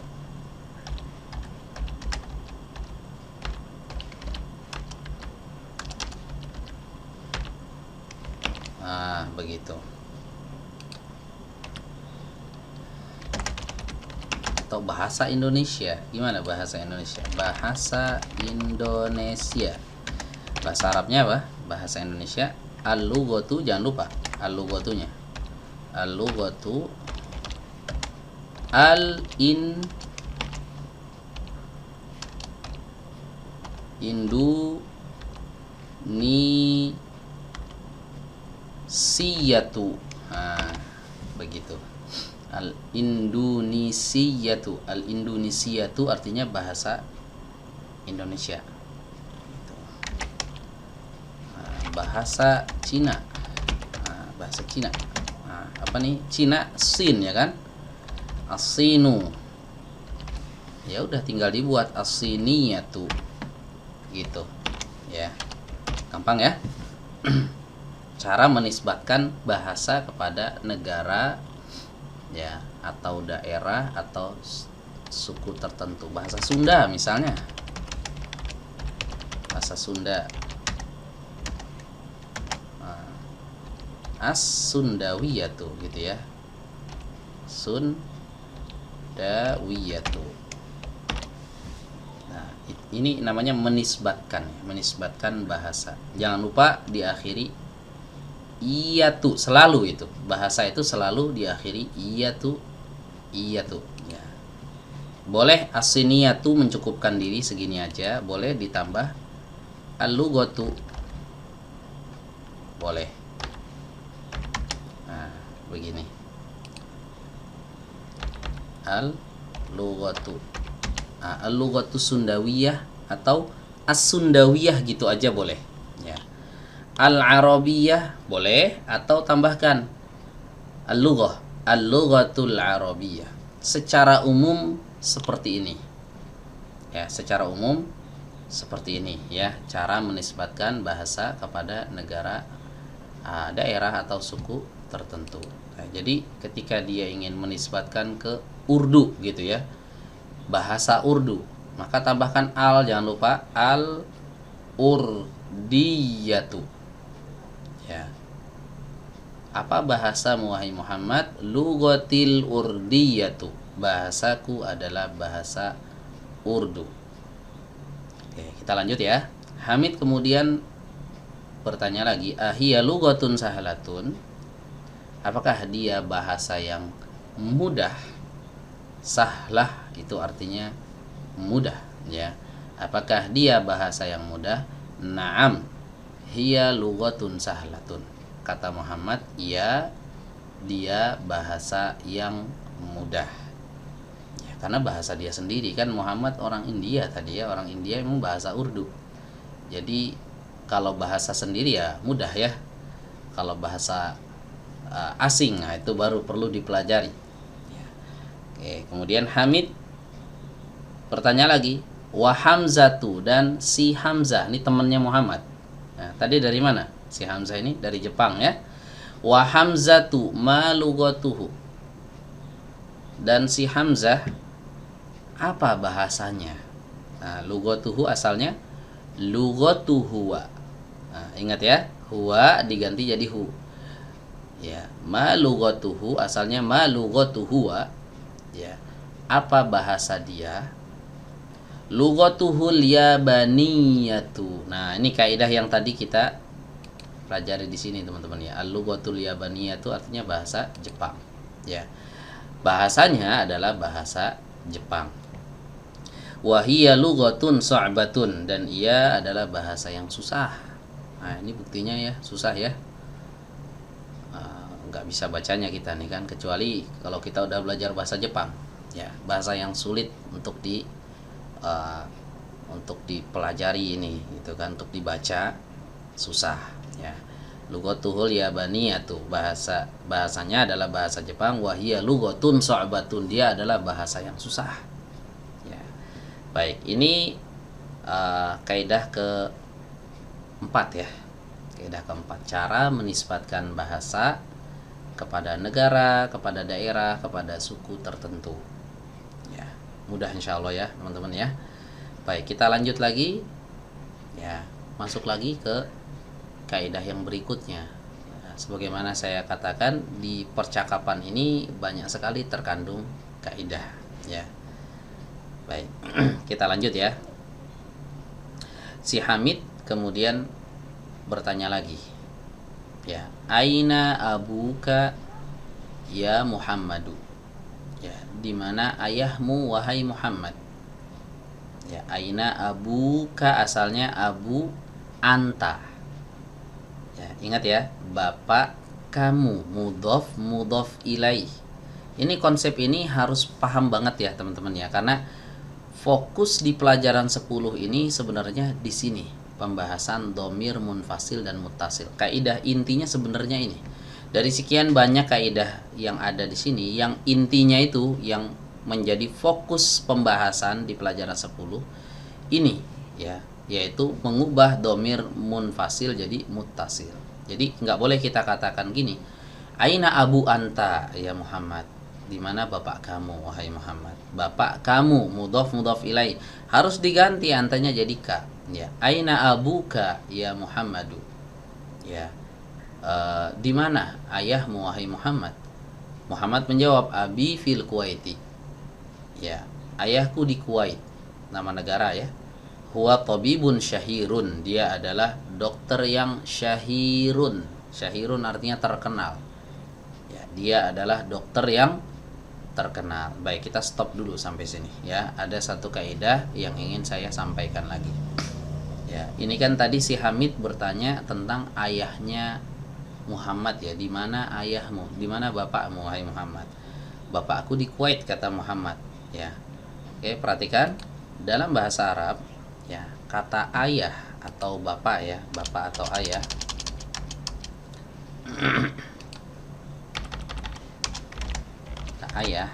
Nah, begitu. Atau bahasa Indonesia. Gimana bahasa Indonesia? Bahasa Indonesia. Bahasa Arabnya apa? Bahasa Indonesia al-lughatu, jangan lupa al-lughatunya. Al-lughatu Indonesiyatu. Nah, begitu. Al-Indonesiyatu artinya bahasa Indonesia. Nah, bahasa Cina. Nah, bahasa Cina. Nah, apa nih? Cina, Sin ya kan? Asinu. Ya udah tinggal dibuat asiniyatu. Gitu. Ya. Gampang ya? Cara menisbatkan bahasa kepada negara ya, atau daerah atau suku tertentu. Bahasa Sunda misalnya. Bahasa Sunda. Nah, as-sundawiyatu gitu ya. Sundawiyatu. Nah, ini namanya menisbatkan bahasa. Jangan lupa diakhiri iyatu, selalu itu. Bahasa itu selalu diakhiri iyatu ya. Boleh asiniyatu mencukupkan diri segini aja, boleh ditambah al-lughatu. Boleh. Nah, begini. Al-lughatu. Nah, al-lughatu sundawiyah atau as-sundawiyah gitu aja boleh. Ya. Al-arabiyah boleh, atau tambahkan al-lughah, al-lughatul arabiyah. Secara umum seperti ini. Ya, secara umum seperti ini ya, cara menisbatkan bahasa kepada negara, daerah atau suku tertentu. Nah, jadi ketika dia ingin menisbatkan ke Urdu gitu ya, bahasa Urdu, maka tambahkan al, jangan lupa al-urdiyatu. Ya. Apa bahasa wahai Muhammad? Lughatil urdiyatu. bahasaku adalah bahasa Urdu. Oke, kita lanjut ya. Hamid kemudian bertanya lagi, ahiya lughatun sahalatun? Apakah dia bahasa yang mudah? Sahlah itu artinya mudah, ya. Apakah dia bahasa yang mudah? Naam, hiya lughatun sahlatun. Kata Muhammad, ya, dia bahasa yang mudah. Ya, karena bahasa dia sendiri kan, Muhammad orang India tadi ya, orang India memang bahasa Urdu. Jadi kalau bahasa sendiri ya mudah ya. Kalau bahasa asing, nah itu baru perlu dipelajari. Ya. Oke, kemudian Hamid bertanya lagi, wa Hamzatu, dan si Hamzah, ini temannya Muhammad. Nah, tadi dari mana? Si Hamzah ini dari Jepang ya. Wa Hamzatu ma lughatuhu. Dan si Hamzah apa bahasanya? Nah, lughatuhu asalnya lughatuhuwa. Nah, ingat ya, huwa diganti jadi hu. Ya, ma lughatuhu asalnya ma lughatuhuwa. Ya. Apa bahasa dia? Lughatuhul yabaniyatu. Nah, ini kaidah yang tadi kita pelajari di sini teman-teman ya. Al-lughatul yabaniyatu artinya bahasa Jepang. Ya. Bahasanya adalah bahasa Jepang. Wa hiya lughatun sa'batun, dan ia adalah bahasa yang susah. Nah, ini buktinya ya, susah ya. Nggak bisa bacanya kita nih kan, kecuali kalau kita udah belajar bahasa Jepang. Ya, bahasa yang sulit untuk dipelajari ini gitu kan, untuk dibaca susah ya. Lughatuhul yabaniyatu, bahasanya adalah bahasa Jepang. Wahia lughatun sa'batun, dia adalah bahasa yang susah ya. Baik, ini kaidah keempat ya. Kaidah keempat, cara menisbatkan bahasa kepada negara, kepada daerah, kepada suku tertentu. Mudah insya Allah ya teman-teman ya. Baik, kita lanjut lagi ya, masuk lagi ke kaidah yang berikutnya. Sebagaimana saya katakan, di percakapan ini banyak sekali terkandung kaidah ya. Baik, kita lanjut ya. Si Hamid kemudian bertanya lagi ya, aina abuka ya Muhammadu? Ya, di mana ayahmu wahai Muhammad? Ya, aina abuka asalnya abu anta. Ya, ingat ya, bapak kamu, mudhof mudhof ilaih. Ini konsep ini harus paham banget ya teman-teman ya, karena fokus di pelajaran 10 ini sebenarnya di sini, pembahasan dhamir munfasil dan muttasil. Kaidah intinya sebenarnya ini. Dari sekian banyak kaidah yang ada di sini, yang intinya itu yang menjadi fokus pembahasan di pelajaran 10 ini ya, yaitu mengubah dhamir munfasil jadi muttasil. Jadi nggak boleh kita katakan gini, aina abu anta ya Muhammad? Di mana bapak kamu wahai Muhammad? Bapak kamu mudhof mudhof ilaih, harus diganti antanya jadi ka ya. Aina abuka ya Muhammadu? Ya. Di mana ayahmu wahai Muhammad? Muhammad menjawab, abi fil Kuwaiti. Ya, ayahku di Kuwait, nama negara ya. Huwa tabibun syahirun, dia adalah dokter yang syahirun. Syahirun artinya terkenal. Ya, dia adalah dokter yang terkenal. Baik, kita stop dulu sampai sini ya. Ada satu kaidah yang ingin saya sampaikan lagi. Ya, ini kan tadi si Hamid bertanya tentang ayahnya Muhammad ya, di mana ayahmu, di mana bapakmu wahai Muhammad? Bapakku di Kuwait kata Muhammad ya. Oke, perhatikan dalam bahasa Arab ya, kata ayah atau bapak ya, bapak atau ayah kata ayah,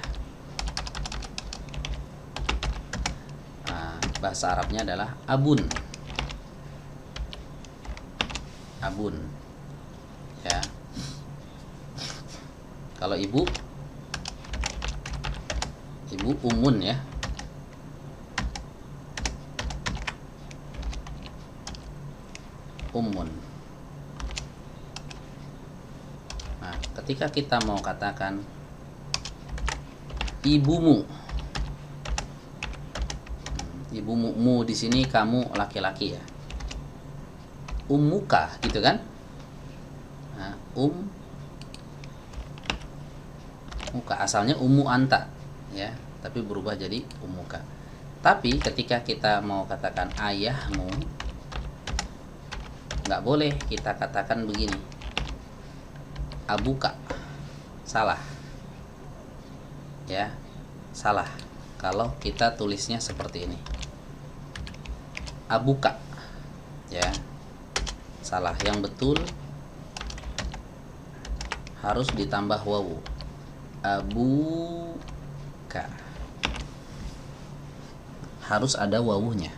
bahasa Arabnya adalah abun. Abun ya. Kalau ibu umun ya. Umun. Nah, ketika kita mau katakan ibumu. Ibumu, mu di sini kamu laki-laki ya. Ummuka gitu kan? Nah, muka asalnya ummu anta ya, tapi berubah jadi ummuka. Tapi ketika kita mau katakan ayahmu, nggak boleh kita katakan begini, abuka. Salah ya, salah kalau kita tulisnya seperti ini, abuka ya, salah. Yang betul harus ditambah wawu, abuka, harus ada wawunya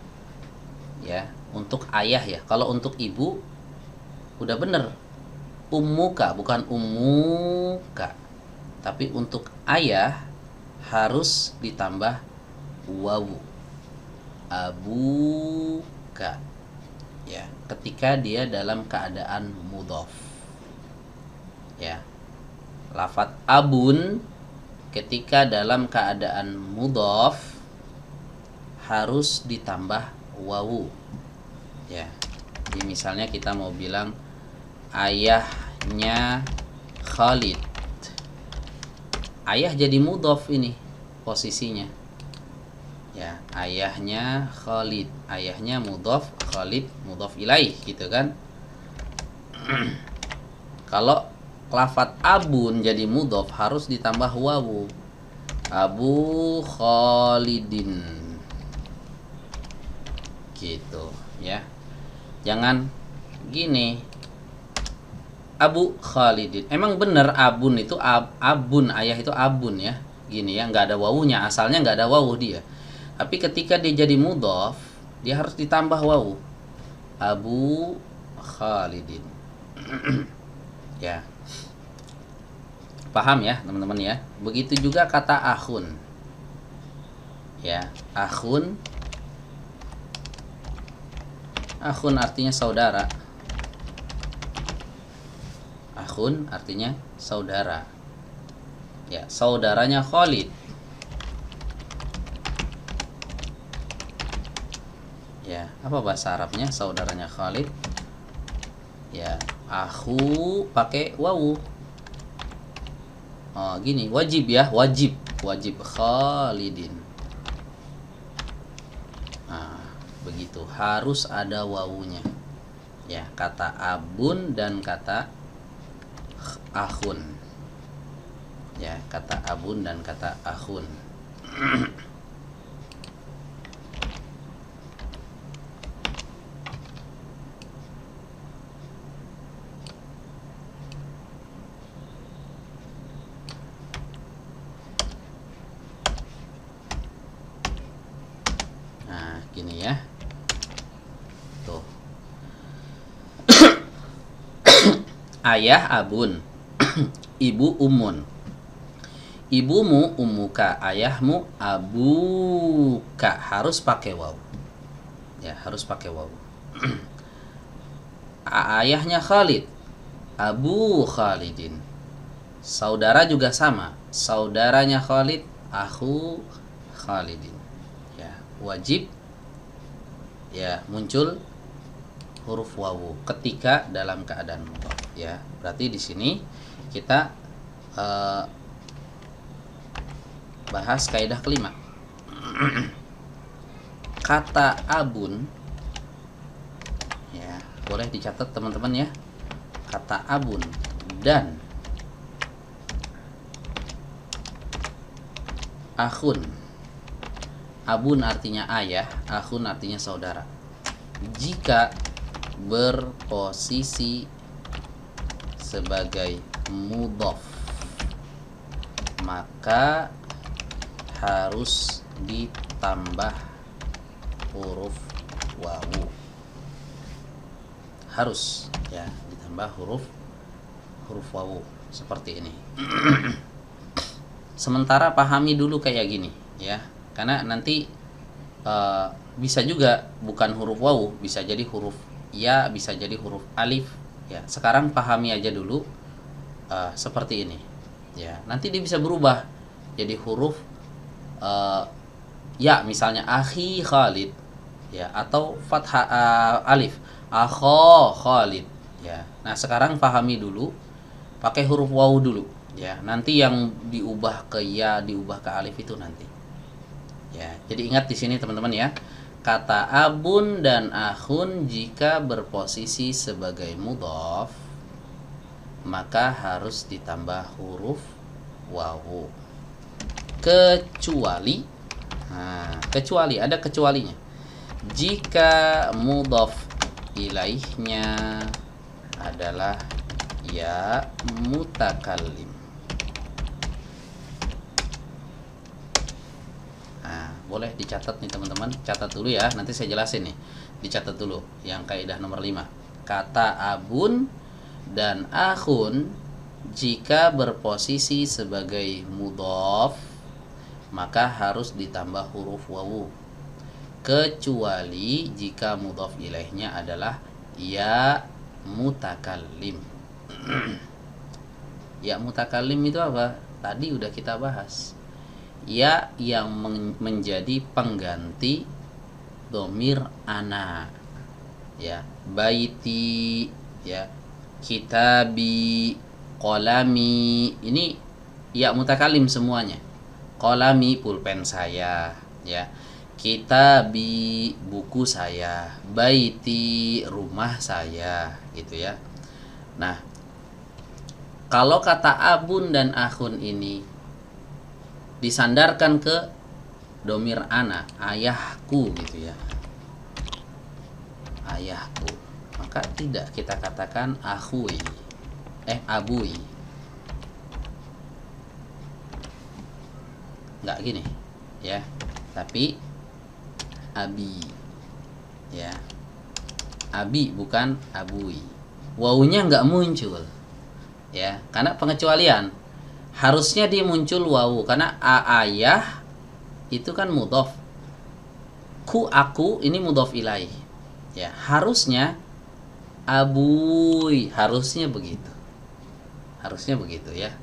ya, untuk ayah ya. Kalau untuk ibu udah bener, ummuka bukan ummuka. Tapi untuk ayah harus ditambah wawu, abuka ya, ketika dia dalam keadaan mudhof ya. Lafadz abun ketika dalam keadaan mudhof harus ditambah wawu ya. Jadi misalnya kita mau bilang ayahnya Khalid, ayah jadi mudhof ini posisinya ya, ayahnya Khalid, ayahnya mudhof, Khalid mudhof ilaih gitu kan. Kalau lafadz abun jadi mudhof harus ditambah wawu, Abu Khalidin gitu ya. Jangan gini, Abu Khalidin. Emang bener abun itu abun, ayah itu abun ya, gini ya, nggak ada wawunya, asalnya nggak ada wawu dia. Tapi ketika dia jadi mudhof dia harus ditambah wawu, Abu Khalidin. Ya, paham ya teman-teman ya. Begitu juga kata akhun ya, akhun, akhun artinya saudara, akhun artinya saudara ya, saudaranya Khalid ya. Apa bahasa Arabnya saudaranya Khalid ya? Akhu pakai wawu. Oh, gini, wajib ya, wajib Khalidin. Nah, begitu, harus ada wawunya ya, kata abun dan kata akhun ya, kata abun dan kata akhun. Nah, gini ya. Tuh. Ayah abun, ibu umun. Ibumu ummuka, ayahmu abuka, harus pakai wawu ya, harus pakai wawu. Ayahnya Khalid, Abu Khalidin. Saudara juga sama, saudaranya Khalid, akhu Khalidin ya. Wajib ya muncul huruf wawu ketika dalam keadaan mudhof ya. Berarti di sini kita bahas kaidah kelima. Kata abun ya, boleh dicatat teman-teman ya. Kata abun dan akhun. Abun artinya ayah, akhun artinya saudara. Jika berposisi sebagai mudhof, maka harus ditambah huruf wawu. Harus ya, ditambah huruf wawu seperti ini. Sementara pahami dulu kayak gini ya, karena nanti bisa juga bukan huruf wawu, bisa jadi huruf ya, bisa jadi huruf alif ya. Sekarang pahami aja dulu seperti ini ya, nanti dia bisa berubah jadi huruf eh, ya misalnya akhi Khalid, ya, atau fathah alif akho Khalid, ya. Nah sekarang pahami dulu pakai huruf wawu dulu, ya. Nanti yang diubah ke ya, diubah ke alif itu nanti, ya. Jadi ingat di sini teman-teman ya, kata abun dan akhun jika berposisi sebagai mudhaf maka harus ditambah huruf wawu, kecuali, nah, kecuali ada kecualinya. Jika mudhaf ilaihnya adalah ya mutakallim. Nah, boleh dicatat nih teman-teman, catat dulu ya, nanti saya jelasin nih. Dicatat dulu yang kaidah nomor 5. Kata abun dan akhun jika berposisi sebagai mudhaf maka harus ditambah huruf wawu, kecuali jika mudhaf ilaihnya adalah ya mutakallim. Ya mutakallim itu apa? Tadi udah kita bahas. Ya yang menjadi pengganti dhamir ana. Ya, baiti, ya, kitabi, kolami, ini ya mutakallim semuanya. Kolami pulpen saya, ya. Kitabi buku saya, baiti rumah saya, gitu ya. Nah, kalau kata abun dan akhun ini disandarkan ke domir ana, ayahku, gitu ya, ayahku, maka tidak kita katakan akhui, abui, nggak gini ya, tapi abi, ya, abi bukan abui. Wawunya nggak muncul, ya, karena pengecualian. Harusnya dia muncul wawu karena ayah itu kan mudhof, ku aku ini mudhof ilaih, ya, harusnya abui, harusnya begitu, ya.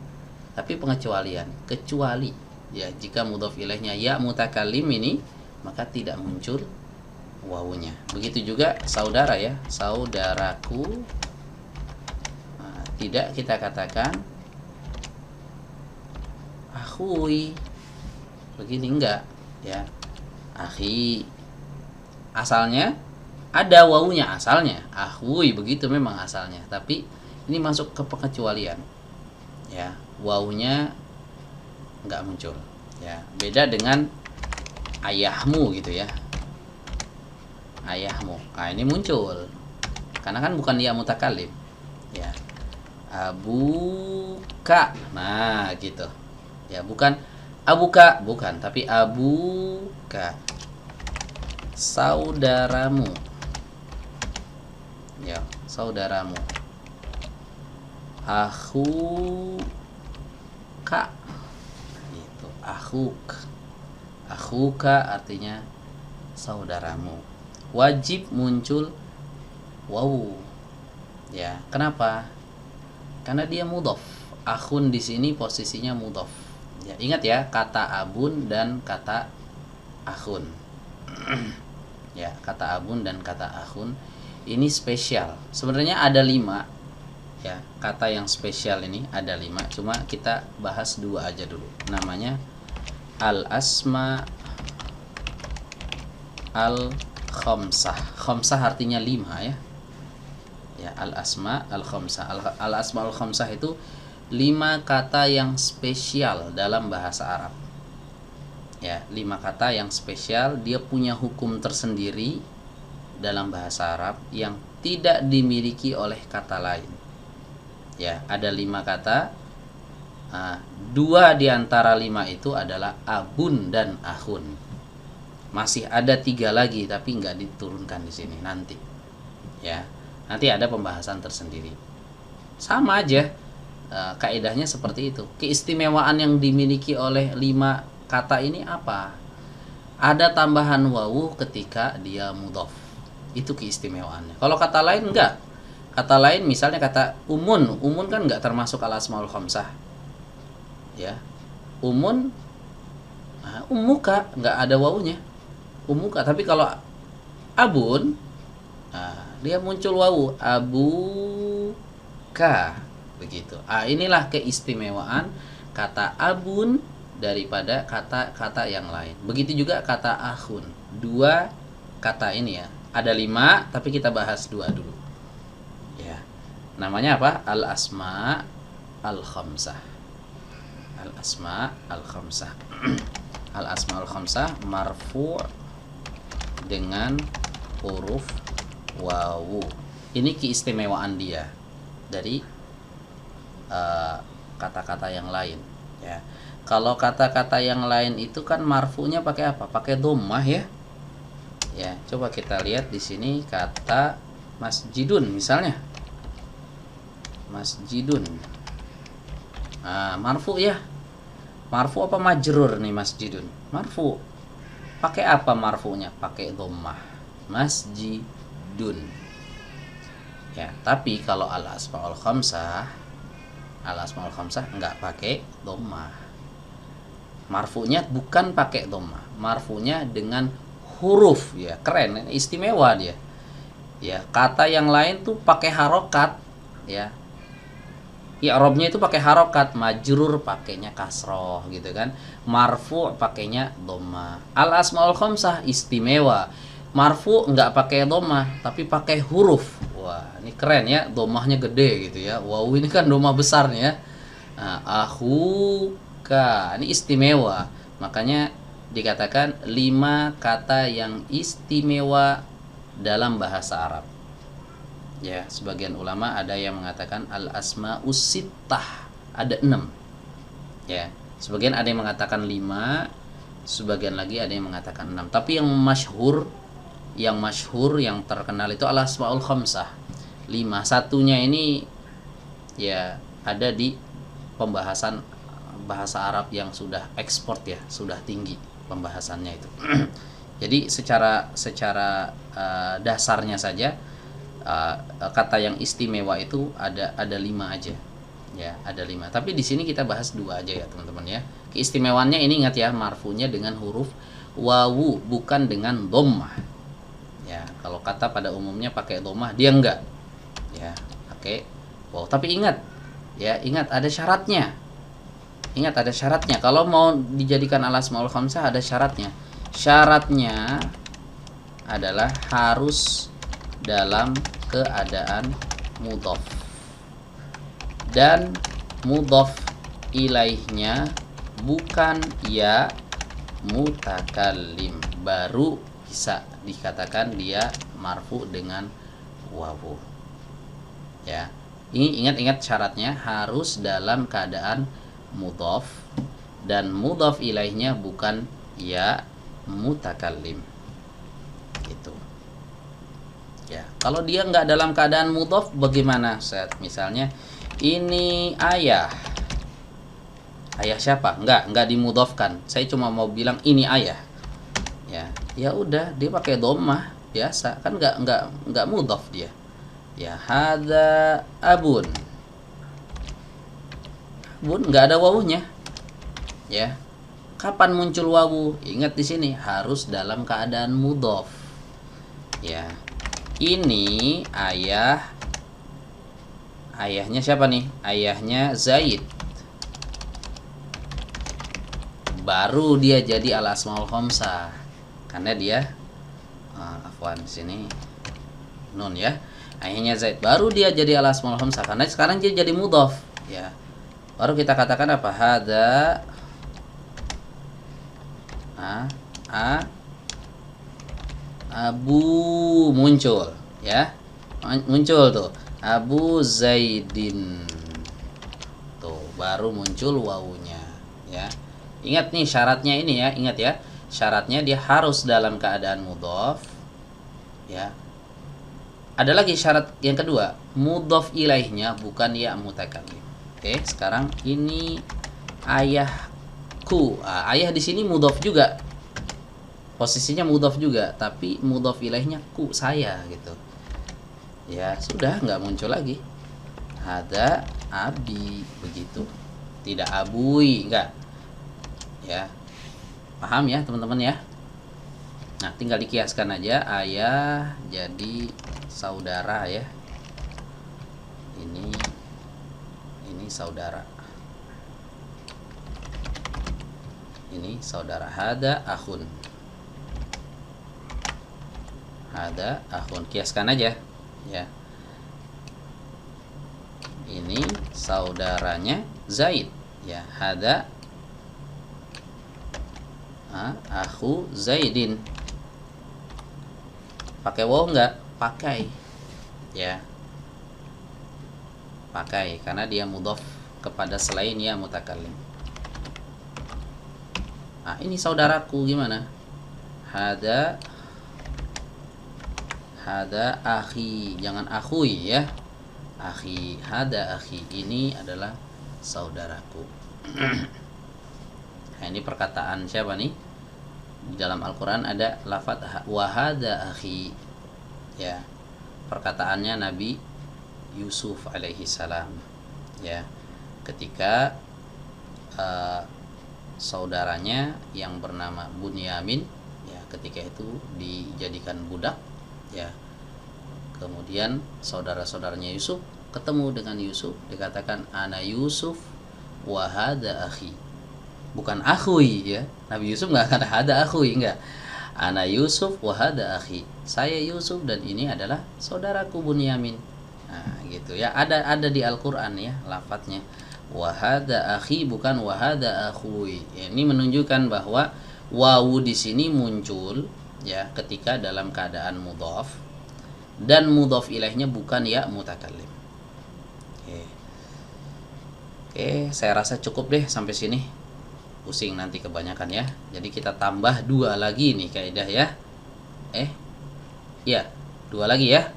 Tapi pengecualian, kecuali, ya, jika mudhof ilaihnya ya mutakallim ini maka tidak muncul wawunya. Begitu juga saudara, ya, saudaraku, nah, tidak kita katakan akhui, begini enggak, ya, akhi, asalnya ada wawunya, asalnya akhui, begitu memang asalnya, tapi ini masuk ke pengecualian, ya, wawunya enggak muncul, ya. Beda dengan ayahmu, gitu ya, ayahmu, nah ini muncul karena kan bukan ya mutakallim, ya. Abuka, nah gitu, ya, bukan abuka, bukan, tapi abuka, saudaramu, ya, saudaramu. Akhuka, itu akhuka artinya saudaramu. Wajib muncul wawu, ya. Kenapa? Karena dia mudhof. Akhun di sini posisinya mudhof. Ya, ingat ya, kata abun dan kata akhun. Ya, kata abun dan kata akhun ini spesial. Sebenarnya ada 5, ya, kata yang spesial ini ada 5. Cuma kita bahas 2 aja dulu. Namanya al-asma al-khamsah. Khamsah artinya 5, ya. Ya, al-asma al-khamsah. Al-asma al-khamsah itu 5 kata yang spesial dalam bahasa Arab. Ya, 5 kata yang spesial, dia punya hukum tersendiri dalam bahasa Arab yang tidak dimiliki oleh kata lain. Ya, ada 5 kata. 2 di antara 5 itu adalah abun dan akhun. Masih ada 3 lagi tapi nggak diturunkan di sini nanti. Ya, nanti ada pembahasan tersendiri. Sama aja, kaidahnya seperti itu. Keistimewaan yang dimiliki oleh 5 kata ini apa? Ada tambahan wawu ketika dia mudhof. Itu keistimewaannya. Kalau kata lain enggak. Kata lain misalnya kata umun. Umun kan enggak termasuk al-asmaul khamsah. Ya. Umun Nah, ummuka nggak ada wawunya, ummuka. Tapi kalau abun, nah, dia muncul wawu, abuka, begitu. Inilah keistimewaan kata abun daripada kata-kata yang lain. Begitu juga kata akhun. Dua kata ini ya. Ada 5, tapi kita bahas 2 dulu. Ya. Namanya apa? Al-asma al-khamsah. Al-asma al-khamsah. Al-asma al-khamsah marfu' dengan huruf wawu. Ini keistimewaan dia dari kata-kata yang lain, ya. Kalau kata-kata yang lain itu kan marfu'nya pakai apa? Pakai dhammah ya. Ya, coba kita lihat di sini kata masjidun misalnya. Masjidun. Nah, marfu ya. Marfu apa majrur nih masjidun? Marfu. Pakai apa marfu'nya? Pakai dhammah. Masjidun. Ya, tapi kalau al-asmaul khamsah, al-asmaul khamsah enggak pakai dhammah. Marfu'nya bukan pakai dhammah, marfu'nya dengan huruf, ya. Keren, istimewa dia. Ya, kata yang lain tuh pakai harokat, ya. I'rabnya itu pakai harokat, majrur pakainya kasroh gitu kan. Marfu' pakainya dhammah. Al-asmaul khamsah istimewa. Marfu' enggak pakai dhammah, tapi pakai huruf. Wah, ini keren ya, dhammahnya gede gitu ya. Wow, ini kan dhammah besar nih ya. Nah, ini istimewa. Makanya dikatakan 5 kata yang istimewa dalam bahasa Arab. Ya, sebagian ulama ada yang mengatakan al-asma'us sittah, ada 6. Ya, sebagian ada yang mengatakan 5, sebagian lagi ada yang mengatakan 6. Tapi yang masyhur, yang terkenal itu al-asma'ul khamsah. 5, satunya ini ya ada di pembahasan bahasa Arab yang sudah ekspor ya, sudah tinggi pembahasannya itu. Jadi secara dasarnya saja kata yang istimewa itu ada 5 aja. Ya, ada 5. Tapi di sini kita bahas 2 aja ya, teman-teman ya. Keistimewaannya ini ingat ya, marfunya dengan huruf wawu bukan dengan dhammah. Ya, kalau kata pada umumnya pakai dhammah, dia enggak. Ya, pakai wawu. Tapi ingat ada syaratnya. Ingat ada syaratnya. Kalau mau dijadikan al-asmaul khamsah ada syaratnya. Syaratnya adalah harus dalam keadaan mudhof. Dan mudhof ilaihnya bukan ya mutakallim. Baru bisa dikatakan dia marfu dengan wawu. Ya. Ini ingat syaratnya harus dalam keadaan mudhof dan mudhof ilaihnya bukan ya mutakallim. Gitu. Ya, kalau dia nggak dalam keadaan mudhof bagaimana? Misalnya ini ayah. Ayah siapa? Nggak dimudhofkan. Saya cuma mau bilang ini ayah. Ya udah, dia pakai dhammah biasa, kan nggak mudhof dia. Ya, hadza abun. Bun nggak ada wawunya, ya. Kapan muncul wawu? Ingat di sini harus dalam keadaan mudhof, ya. Ini ayahnya siapa nih? Ayahnya Zaid. Baru dia jadi al-asmaul khamsah karena dia afwan sini nun ya. Ayahnya Zaid, baru dia jadi al-asmaul khamsah karena sekarang dia jadi mudhof, ya. Baru kita katakan apa? Hadza Abu muncul, ya. Muncul tuh. Abu Zaidin. Tuh, baru muncul wawunya, ya. Ingat nih syaratnya ini ya, ingat ya. Syaratnya dia harus dalam keadaan mudhof, ya. Ada lagi syarat yang kedua, mudhof ilaihnya bukan ya mutakallim. Oke, sekarang ini ayahku. Ayah di sini mudhof juga. Posisinya mudhof juga, tapi mudhof ilaihnya ku, saya gitu. Ya, sudah nggak muncul lagi. Ada abi begitu. Tidak abui, enggak. Ya. Paham ya teman-teman ya? Nah, tinggal dikiaskan aja, ayah jadi saudara ya. Ini saudara. Ini saudara. Hada akhun. Hada akhun. Kiaskan aja ya. Ini saudaranya Zaid ya. Hada akhu Zaidin. Pakai waw enggak? Pakai ya. Pakai karena dia mudhaf kepada selain ya mutakallim. Nah, ini saudaraku gimana? Hada akhi, jangan akhui ya. Akhi, hada akhi, ini adalah saudaraku. Nah, ini perkataan siapa nih? Di dalam Al-Qur'an ada lafaz wa hada akhi. Ya. Perkataannya Nabi Yusuf alaihi salam. Ya. Ketika saudaranya yang bernama Bunyamin ya, ketika itu dijadikan budak ya, kemudian saudara-saudaranya Yusuf ketemu dengan Yusuf, dikatakan ana Yusuf wa hada akhi, bukan akhui ya. Nabi Yusuf nggak akan hada akhui, enggak, ana Yusuf wa hada akhi, saya Yusuf dan ini adalah saudaraku Bunyamin. Nah gitu ya, ada di Al-Quran ya lafadznya wahada akhi, bukan wahada akhui. Ini menunjukkan bahwa wawu di sini muncul ya ketika dalam keadaan mudhaf dan mudhaf ilaihnya bukan ya mutakallim. Oke, saya rasa cukup deh sampai sini. Pusing nanti kebanyakan ya. Jadi kita tambah 2 lagi nih kaidah ya. Ya, 2 lagi ya.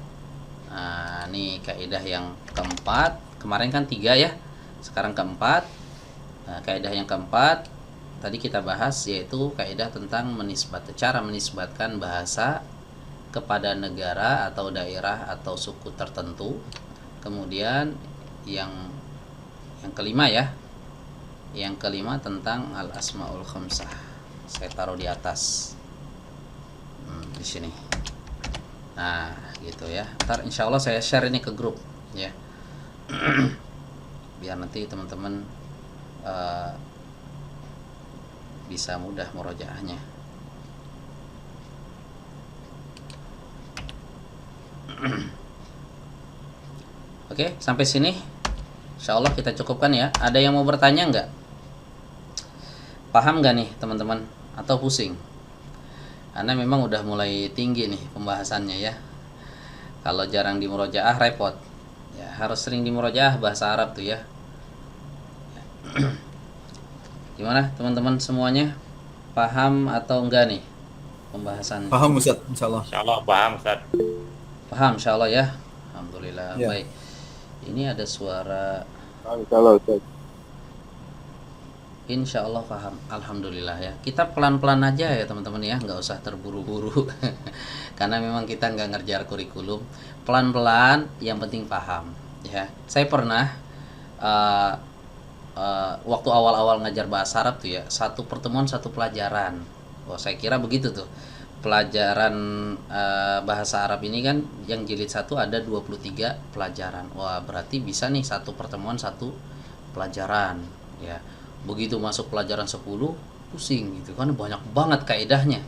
Nah, ini kaidah yang keempat. Kemarin kan 3 ya. Sekarang keempat. Nah, kaidah yang keempat tadi kita bahas yaitu kaidah tentang cara menisbatkan bahasa kepada negara atau daerah atau suku tertentu. Kemudian yang kelima ya. Yang kelima tentang al-asmaul khamsah. Saya taruh di atas. Di sini. Nah, gitu ya. Ntar insya Allah saya share ini ke grup ya. Biar nanti teman-teman bisa mudah murojaahnya. Oke, sampai sini insya Allah kita cukupkan ya. Ada yang mau bertanya nggak? Paham nggak nih teman-teman? Atau pusing? Karena memang udah mulai tinggi nih pembahasannya ya. Kalau jarang di murojaah repot. Ya, harus sering di murojaah bahasa Arab tuh ya. Gimana teman-teman semuanya? Paham atau enggak nih pembahasan? Paham Ustaz, insyaallah. Insyaallah paham Ustaz. Paham insyaallah ya. Alhamdulillah. Ya. Baik. Ini ada suara. Insyaallah Ustaz. Insyaallah paham. Alhamdulillah ya. Kita pelan-pelan aja ya teman-teman ya, nggak usah terburu-buru. Karena memang kita nggak ngerjar kurikulum. Pelan-pelan, yang penting paham ya. Saya pernah waktu awal-awal ngajar bahasa Arab tuh ya, satu pertemuan satu pelajaran. Wah, saya kira begitu tuh. Pelajaran bahasa Arab ini kan yang jilid 1 ada 23 pelajaran. Wah, berarti bisa nih satu pertemuan satu pelajaran ya. Begitu masuk pelajaran 10 pusing gitu kan, banyak banget kaidahnya.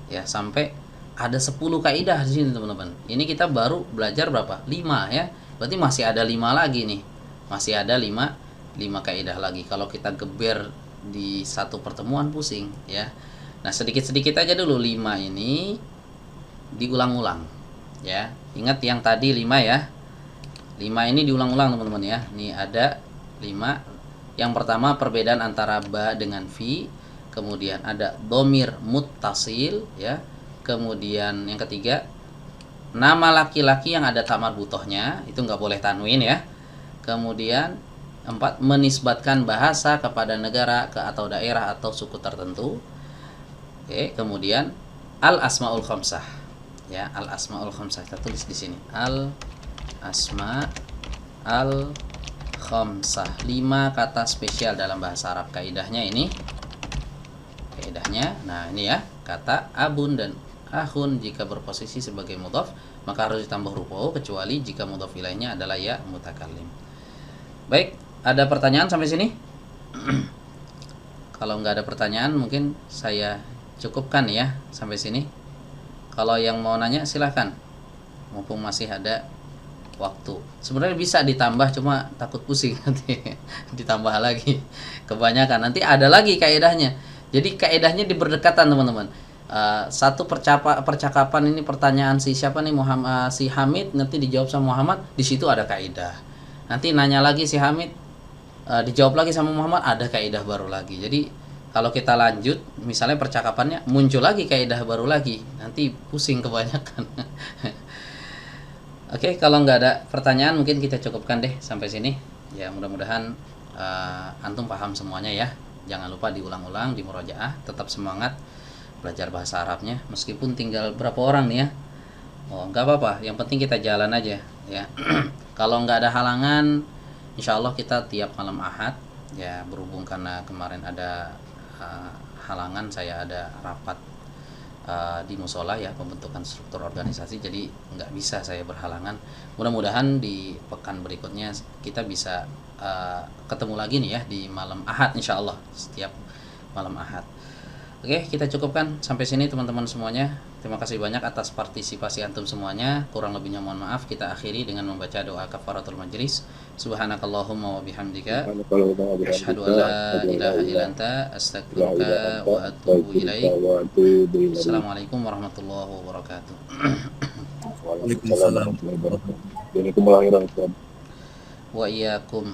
Ya, sampai ada 10 kaidah di sini teman-teman. Ini kita baru belajar berapa? 5 ya. Berarti masih ada 5 lagi nih. Masih ada 5 kaidah lagi. Kalau kita geber di satu pertemuan pusing ya. Nah, sedikit-sedikit aja dulu 5 ini diulang-ulang ya. Ingat yang tadi 5 ya. 5 ini diulang-ulang teman-teman ya. Nih ada 5. Yang pertama perbedaan antara ba dengan fi. Kemudian ada dhamir muttasil ya. Kemudian yang ketiga nama laki-laki yang ada tamar butohnya, itu nggak boleh tanwin ya. Kemudian 4 menisbatkan bahasa kepada negara atau daerah atau suku tertentu. Oke, kemudian al asmaul khamsah ya, al asmaul khamsah kita tulis di sini, al asma al khamsah, 5 kata spesial dalam bahasa Arab. Kaidahnya ini kaidahnya. Nah, ini ya, kata abun dan akhun jika berposisi sebagai mudhaf maka harus ditambah huruf waw kecuali jika mudhaf ilaihnya adalah ya mutakallim. Baik, ada pertanyaan sampai sini? Kalau nggak ada pertanyaan mungkin saya cukupkan ya sampai sini. Kalau yang mau nanya silahkan, mumpung masih ada waktu. Sebenarnya bisa ditambah, cuma takut pusing nanti ditambah lagi kebanyakan, nanti ada lagi kaidahnya. Jadi kaidahnya di berdekatan teman-teman. Satu percakapan ini, pertanyaan si siapa nih, Muhammad, si Hamid, nanti dijawab sama Muhammad, di situ ada kaidah. Nanti nanya lagi si Hamid, dijawab lagi sama Muhammad, ada kaidah baru lagi. Jadi kalau kita lanjut misalnya percakapannya, muncul lagi kaidah baru lagi, nanti pusing kebanyakan. Oke, kalau nggak ada pertanyaan mungkin kita cukupkan deh sampai sini. Ya mudah-mudahan antum paham semuanya ya. Jangan lupa diulang-ulang, di murojaah, tetap semangat belajar bahasa Arabnya. Meskipun tinggal berapa orang nih ya. Oh, nggak apa-apa, yang penting kita jalan aja ya. Kalau nggak ada halangan, insya Allah kita tiap malam Ahad ya, berhubung karena kemarin ada halangan, saya ada rapat di musola ya, pembentukan struktur organisasi, jadi nggak bisa saya berhalangan. Mudah-mudahan di pekan berikutnya kita bisa ketemu lagi nih ya di malam Ahad insya Allah, setiap malam Ahad. Oke, kita cukupkan sampai sini teman-teman semuanya. Terima kasih banyak atas partisipasi antum semuanya. Kurang lebihnya mohon maaf. Kita akhiri dengan membaca doa kafaratul majlis. Subhanakallahumma wa bihamdika asyhadu an la ilaha illa anta astaghfiruka wa atubu ilaik. Assalamualaikum warahmatullahi wabarakatuh. Waalaikumsalam warahmatullahi wabarakatuh. Wa iyyakum.